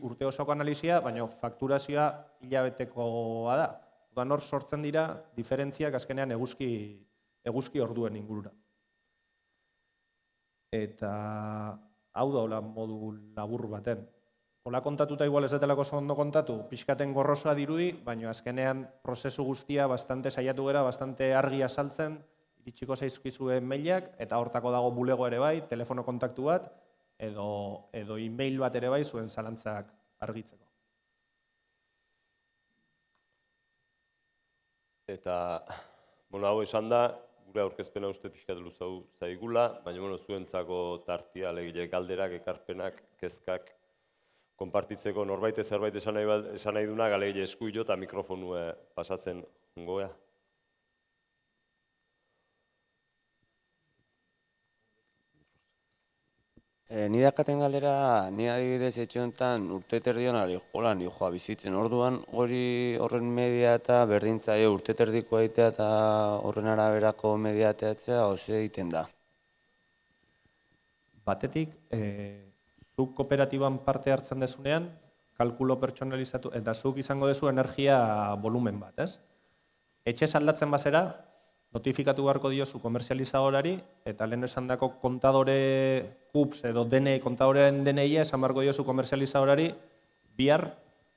urte osoko analizia, baina fakturazioa hilabetekoa da. Duan hor sortzen dira diferentziak azkenean eguzki orduen ingurura. Eta hau da hola modu labur baten. Hola kontatuta igual ez detelako ondo kontatu, pixkaten gorrosoa dirudi, baina azkenean prozesu guztia bastante saiatu gera, bastante argi azaltzen, iritsiko zaizkizue mailak, eta hortako dago bulego ere bai, telefono kontaktu bat, edo e-mail bat ere bai zuen zalantzak argitzeko. Eta, hau esan da, gure aurkezpena uste pixkat luzau zaigula, baina zuentzako tartia, alegile galderak, ekarpenak, kezkak, konpartitzeko norbait zerbait esan nahi duna, alegile eskuilo eta mikrofonue pasatzen goea. Ni dakaten galdera, ni adibidez etxe honetan urte terdion hola joa bizitzen. Orduan horren media eta berdintzaio urte terdikoa egitea eta horren araberako media ateatzea oso egiten da. Batetik, zuk kooperatiban parte hartzen dezunean, kalkulo pertsonalizatu, eta zuk izango dezu energia volumen bat, ez? Etxe aldatzen bazera, notifikatu beharko diozu komertzializadorari, eta lehen esan dako kontadore KUPS edo kontadorearen DNI-a esan beharko diozu komertzializadorari, bihar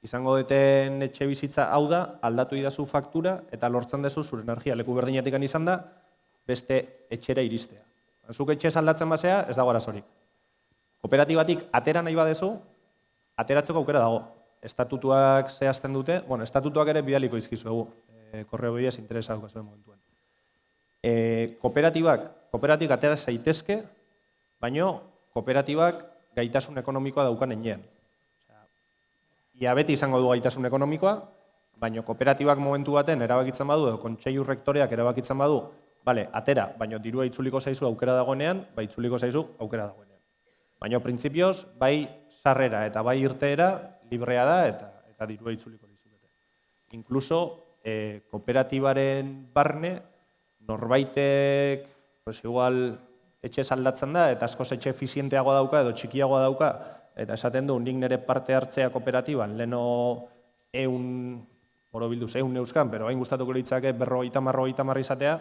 izango duten etxe bizitza hau da, aldatu idazu faktura, eta lortzen dezu zure energia leku berdinatik izan da, beste etxera iristea. Zuk etxe aldatzen bazea, ez dago arazorik. Kooperatibatik atera nahi badezu, ateratzeko aukera dago. Estatutuak zehazten dute, estatutuak ere bidaliko izkizuegu, korreo bidez interesa daukazuen momentuan. Kooperatik atera zaitezke, baino kooperatibak gaitasun ekonomikoa daukan enean. Ia beti izango du gaitasun ekonomikoa, baino kooperatibak momentu baten erabakitzen badu, edo kontseilu rektoreak erabakitzen badu, atera, baino dirua itzuliko zaizu aukera dagoenean, itzuliko zaizu aukera dagoenean. Baina, printzipioz, bai sarrera eta bai irteera librea da eta dirua itzuliko dizukete. Inkluso, kooperatibaren barne, norbaitek, igual, etxe aldatzen da, eta askoz etxe efizienteagoa dauka edo txikiagoa dauka, eta esaten du, nik nire parte hartzea kooperatiban, leno 100 neuzkan, pero hain gustatuko litzake 50 izatea,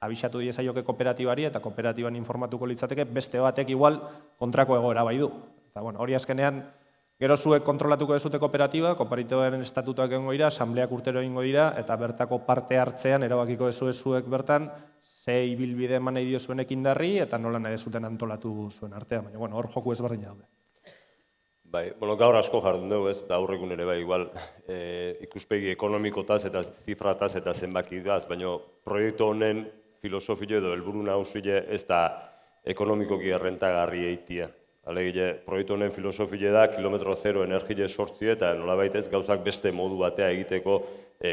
abisatu diezaioke kooperatibari eta kooperatiban informatuko litzateke beste batek igual kontrako egoera bai du. Eta hori azkenean, gero zuek kontrolatuko dezute kooperatiba, kooperatibaren estatutuak egongo dira, asambleak urtero egingo dira, eta bertako parte hartzean erabakiko zuek bertan, ze ibilbide eman nahi dio zuen ekindarri, eta nola nahi zuten antolatu zuen artean. Baina hor joku ezberdina daude. Bai, gaur asko jardun dugu ez, aurrekun ere bai, igual, ikuspegi ekonomikotaz eta zifrataz eta zenbakidaz, baina proiektu honen filosofio edo helburu nagusia ez da ekonomikoki errentagarri eitia. Alegile, proiektu honen filosofia da kilometro zero energia sortzi eta nolabait ez gauzak beste modu batea egiteko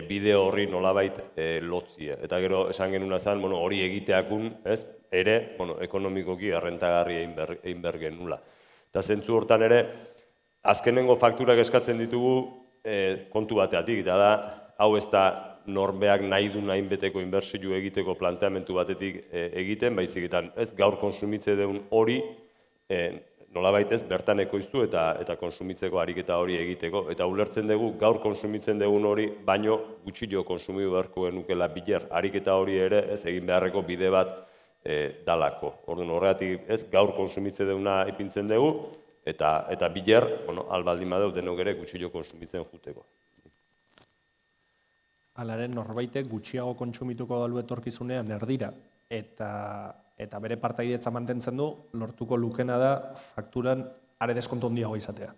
bide horri nolabait lotzie. Eta gero esan genuna zen, hori egiteakun, ez, ere, ekonomikoki errentagarri egin behar genula. Eta zentzu hortan ere, azkenengo fakturak eskatzen ditugu kontu bateatik, eta da, hau ez da norbeak nahi du hainbeteko inbertsio egiteko planteamendu batetik egiten, baizik eta ez gaur konsumitze deun hori nolabait ez bertan ekoiztu eta konsumitzeko ariketa hori egiteko. Eta ulertzen dugu gaur konsumitzen dugun hori, baino gutxillo konsumidu beharko genukela biler. Ariketa hori ere ez egin beharreko bide bat dalako. Orduan horregatik ez gaur konsumitze duguna ipintzen dugu, eta biler, albaldin badeu denok ere gutxillo konsumitzen juteko. Alaren norbaitek gutxiago kontsumituko dalu etorkizunean erdira eta bere partaidetza mantentzen du, lortuko lukena da fakturan are deskontu handiago izatea.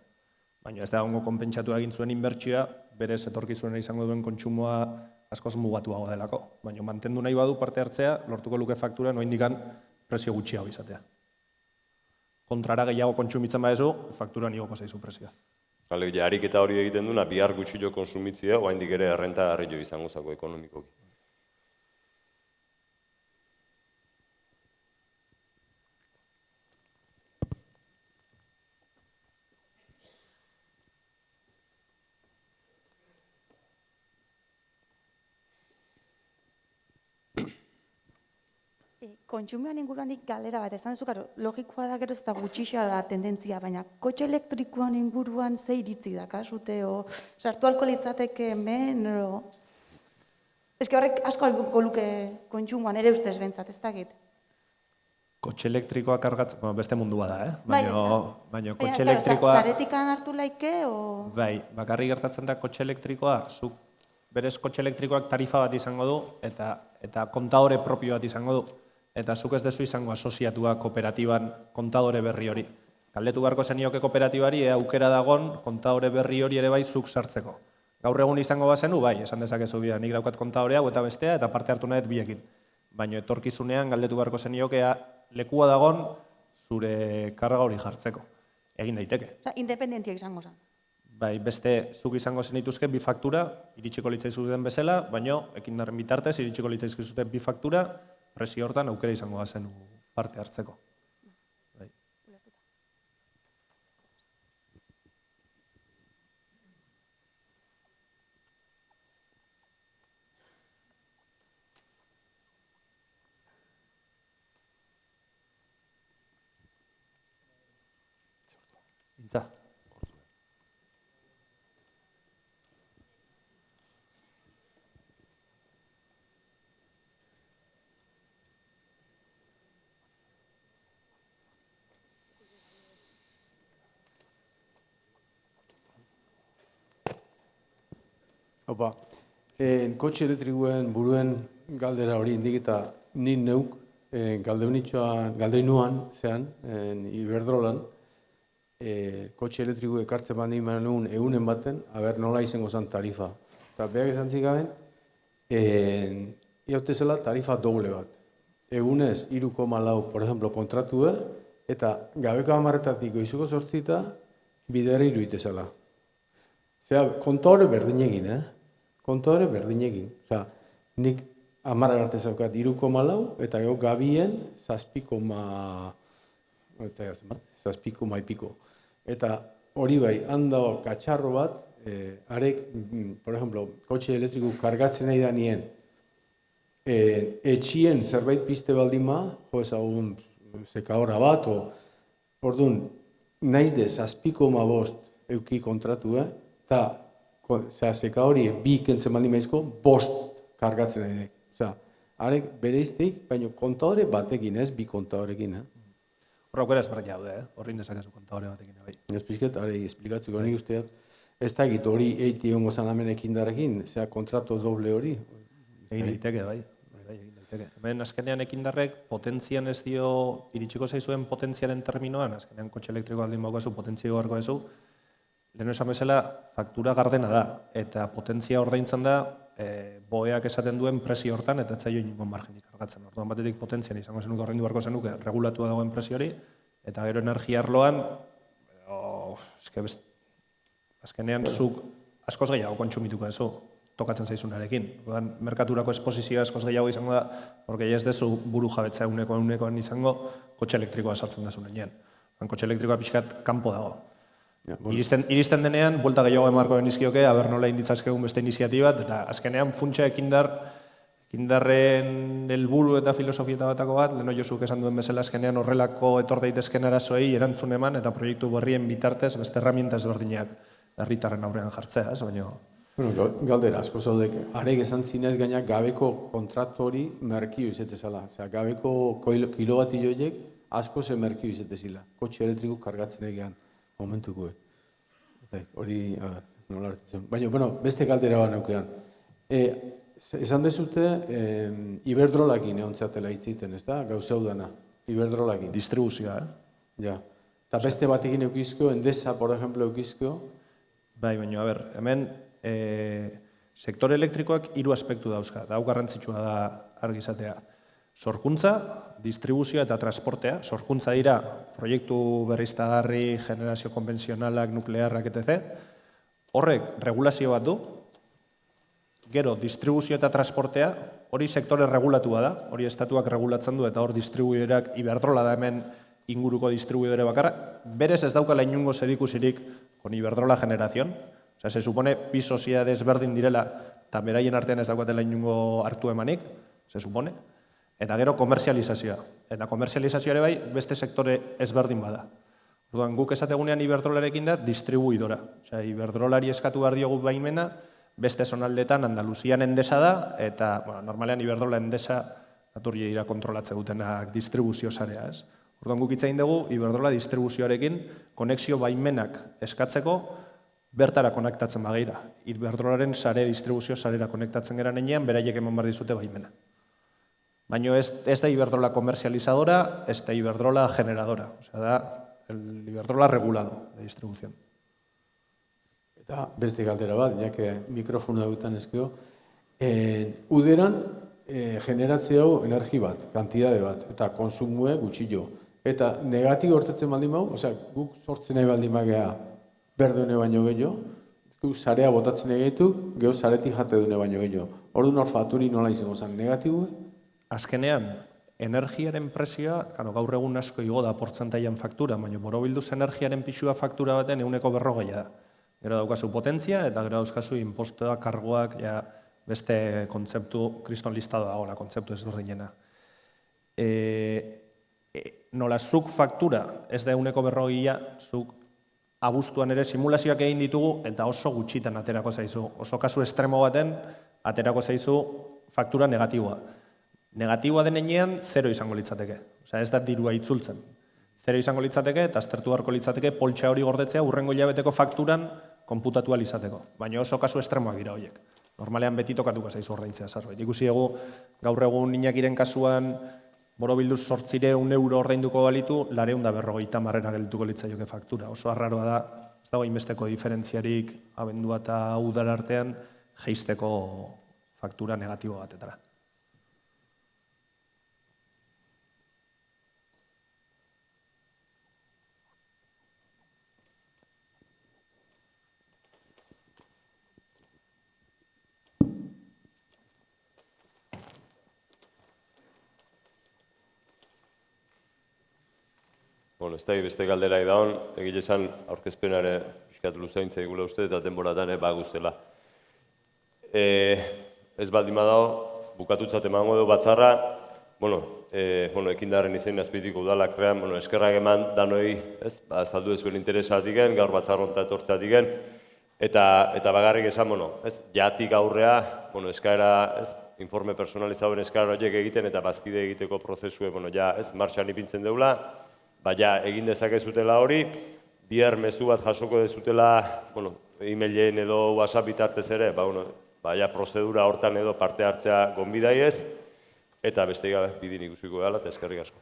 Baina ez da ongo konpentsatu egin zuen inbertsioa, berez etorkizunen izango duen kontsumoa askoz mugatuago delako. Baina mantendu nahi badu parte hartzea, lortuko luke fakturan oraindikan prezio gutxiago izatea. Kontrara gehiago kontsumitzen badezu, fakturan igoko zaizu prezioa. Ariketa hori egiten duna, bihar gutxillo konsumitzea, oraindik ere errentagarria izango zako ekonomikoki. Kontsumoan inguruanik galera bat, esan duzu, logikoa da geroz eta gutxixoa da tendentzia, baina kotxe elektrikoan inguruan ze iritzi dakazute, sartu alko litzateke hemen, Ez que horrek asko alduko luke kontsumoan, ere ustez bentzat, ez dakit. Kotxe elektrikoa kargatzen, beste mundua da, Baina kotxe Baina, elektrikoa... zaretikan hartu laike, Bai, bakarrik gertatzen da kotxe elektrikoa, zuk berez kotxe elektrikoak tarifa bat izango du, eta kontadore propio bat izango du. Eta zuk ez dezu izango asoziatua kooperatiban kontadore berri hori. Galdetu beharko zenioke kooperatibari, aukera dagon kontadore berri hori ere bai zuk sartzeko. Gaur egun izango bazenu, bai, esan dezakezu bida, nik daukat kontadore hau eta bestea, eta parte hartu nahet biekin. Baina etorkizunean galdetu beharko zeniokea lekua dagon zure karga hori jartzeko. Egin daiteke. Osa, independentia izango zen. Bai, beste zuk izango zenituzke bi faktura, iritsiko litzaizuten bezala, baina ekindarren bitartez iritsiko litzaizkizuten bi faktura, presio hortan aukera izango da zen parte hartzeko. Bai. Intza. Opa, kotxe elektrikoen buruen galdera hori indik eta nik neuk galdeinuan zean, Iberdrolan, kotxe elektriko ekartzen bandi manun egunen baten, aber nola izango zen tarifa. Eta behar esan zikaben, iaute zela tarifa doble bat. Egunez, 3,4, por ejemplo, kontratue, eta gabeko amarretatik goizuko sortzita, bidera iruite zela. Zera, kontore berdin egin, Kontore berdin egin. Osea, nik 10 arte zaukat 3,4 eta gero gabien 7,5. Eta hori bai, handao katxarro bat, arek, por ejemplo, kotxe elektriko kargatzen nahi da nien, etxien zerbait piste baldima, jo ezagun sekahora bat, orduan, naiz de 7,5 euki kontratu, eta zeka hori bi kentzen baldin maizko, 5 kargatzen nahi dek. Osea, arek bereizteik, baina kontadore batekin ez, bi kontadorekin. Horra aukera ezberdin daude, horrin dezakezu kontadore batekin. Ez pixket, arei esplikatzeko nik usteat, ez da egit hori eiti hongo zan amenekin darekin, zera kontrato doble hori. Egin daiteke, bai. Egin daiteke. Hemen azkenean ekindarrek potentzian ez dio, iritsiko zaizuen potentziaren terminoan, azkenean kotxe elektriko aldin baukazu, potentzia gorko ezu, lehenu esan bezala, faktura gardena da, eta potentzia ordaintzen da, boeak esaten duen presio hortan, eta etzaio ingon margenik kargatzen. Orduan batetik potentzian izango zenuke ordaindu beharko zenuke, regulatua dagoen presio hori, eta gero energia arloan, azkenean zuk askoz gehiago kontsumituko ezu, tokatzen zaizunarekin. Orduan, merkaturako esposizioa askoz gehiago izango da, porque ez dezu buru jabetza egunekoan izango, kotxe elektrikoa sartzen dezu nenean. Kotxe elektrikoa pixkat kanpo dago. Iristen denean, buelta gehiago emarko genizkioke, aber nola inditzazkegun beste iniziatibat, eta azkenean funtsa ekindarren helburu eta filosofieta batako bat, leheno Josuk esan duen bezala azkenean horrelako etor daitezken arazoei erantzun eman eta proiektu berrien bitartez beste herramienta ezberdinak herritarren aurrean jartzea, ez baino. Bueno, galdera, asko zaudek, arek esan zinez gainak gabeko kontratu hori merkio izetezala. Osea, gabeko kilobatillo horiek asko ze merkio izetezila. Kotxe elektriko kargatzen egean, momentuko. Hori, nola hartzen. Baina, bueno, beste galdera bat neukean. Esan dezute, Iberdrolakin egontzeatela hitziten, ez da? Gauzau dana, Iberdrolakin. Distribuzioa, Ja. Eta beste batekin eukizko, Endesa, por ejemplo, eukizko. Bai, baina, hemen sektore elektrikoak 3 aspektu dauzka, da hau garrantzitsua da argizatea. Sorkuntza, distribuzioa eta transportea. Sorkuntza dira proiektu berriztagarri, generazio konbentzionalak, nuklearrak, etc. Horrek regulazio bat du, gero distribuzio eta transportea, hori sektore regulatua da, hori estatuak regulatzen du eta hor distribuidoreak Iberdrola da hemen inguruko distribuidore bakarra, berez ez daukala inungo zerikusirik con Iberdrola generación. Osea, se supone bi soziedades berdin direla eta beraien artean ez daukatela inungo hartu emanik, se supone. Eta gero komerzializazioa. Eta komerzializazioa ere bai beste sektore ezberdin bada. Orduan guk esategunean Iberdrolarekin da distribuidora. Osea, Iberdrolari eskatu behar diogu baimena, beste zonaldetan Andaluzian Endesa da, eta normalean Iberdrola Endesa naturri dira kontrolatze dutenak distribuzio sarea, ez? Orduan guk hitz egin dugu Iberdrola distribuzioarekin konexio baimenak eskatzeko bertara konektatzen bageira. Iberdrolaren sare distribuzio sarera konektatzen geran enean, beraiek eman behar dizute baimena. Baina ez da Iberdrola komerzializadora, ez da Iberdrola generadora. Osea, da el Iberdrola regulado de distribución. Eta beste galdera bat, jake mikrofona dutan ezkio. Uderan generatzea hau energi bat, kantidade bat, eta konsumue gutxillo. Eta negatibo hortetzen baldin bau, osea, guk sortzen nahi baldin bagea berdune baino gehiago, guk sarea botatzen egeitu, geho saretik jate dune baino gehiago. Orduan hor faturi nola izango zen, negatibo? Azkenean, energiaren prezioa, gaur egun asko igo da portzentaian faktura, baina borobilduz energiaren pixua faktura baten 140 da. Gero daukazu potentzia eta gero dauzkazu impostoak, kargoak, beste kontzeptu, kriston listado dagoela, kontzeptu ezberdinena. Nola zuk faktura ez da 140, zuk abuztuan ere simulazioak egin ditugu eta oso gutxitan aterako zaizu. Oso kasu estremo baten aterako zaizu faktura negatiboa. Negatiboa denean, 0 izango litzateke. Osea, ez da dirua itzultzen. 0 izango litzateke eta aztertu beharko litzateke poltsa hori gordetzea urrengo hilabeteko fakturan konputatu ahal izateko. Baina oso kasu estremoak dira horiek. Normalean beti tokatuko zaizu ordaintzea zerbait. Ikusi dugu gaur egun Inakiren kasuan borobilduz 800 euro ordainduko balitu, 450 marrera geldituko litzaioke faktura. Oso arraroa da, ez dago inbesteko diferentziarik abendua eta udara artean jeisteko faktura negatibo batetara. Bueno, ez da beste galderai daun, egile esan aurkezpenare piskat luzaintza egula uste eta denboratan baguzela. Ez baldin badao, bukatutzat emango dugu batzarra, ekindarren izain azpitiko udalak krean, eskerrak eman danoi, azaldu ezuen interesatiken, gaur batzarronta etortzatiken, eta bagarrik esan, jatik aurrea, eskaera, informe personalizauen eskaera horiek egiten eta bazkide egiteko prozesue, martxan ipintzen deula, baina egin dezakezutela hori, bihar mezu bat jasoko dezutela, e-mailen edo WhatsApp bitartez ere, prozedura hortan edo parte hartzea gonbidaiez, eta beste gabe bidin ikusiko gala, eta eskerrik asko.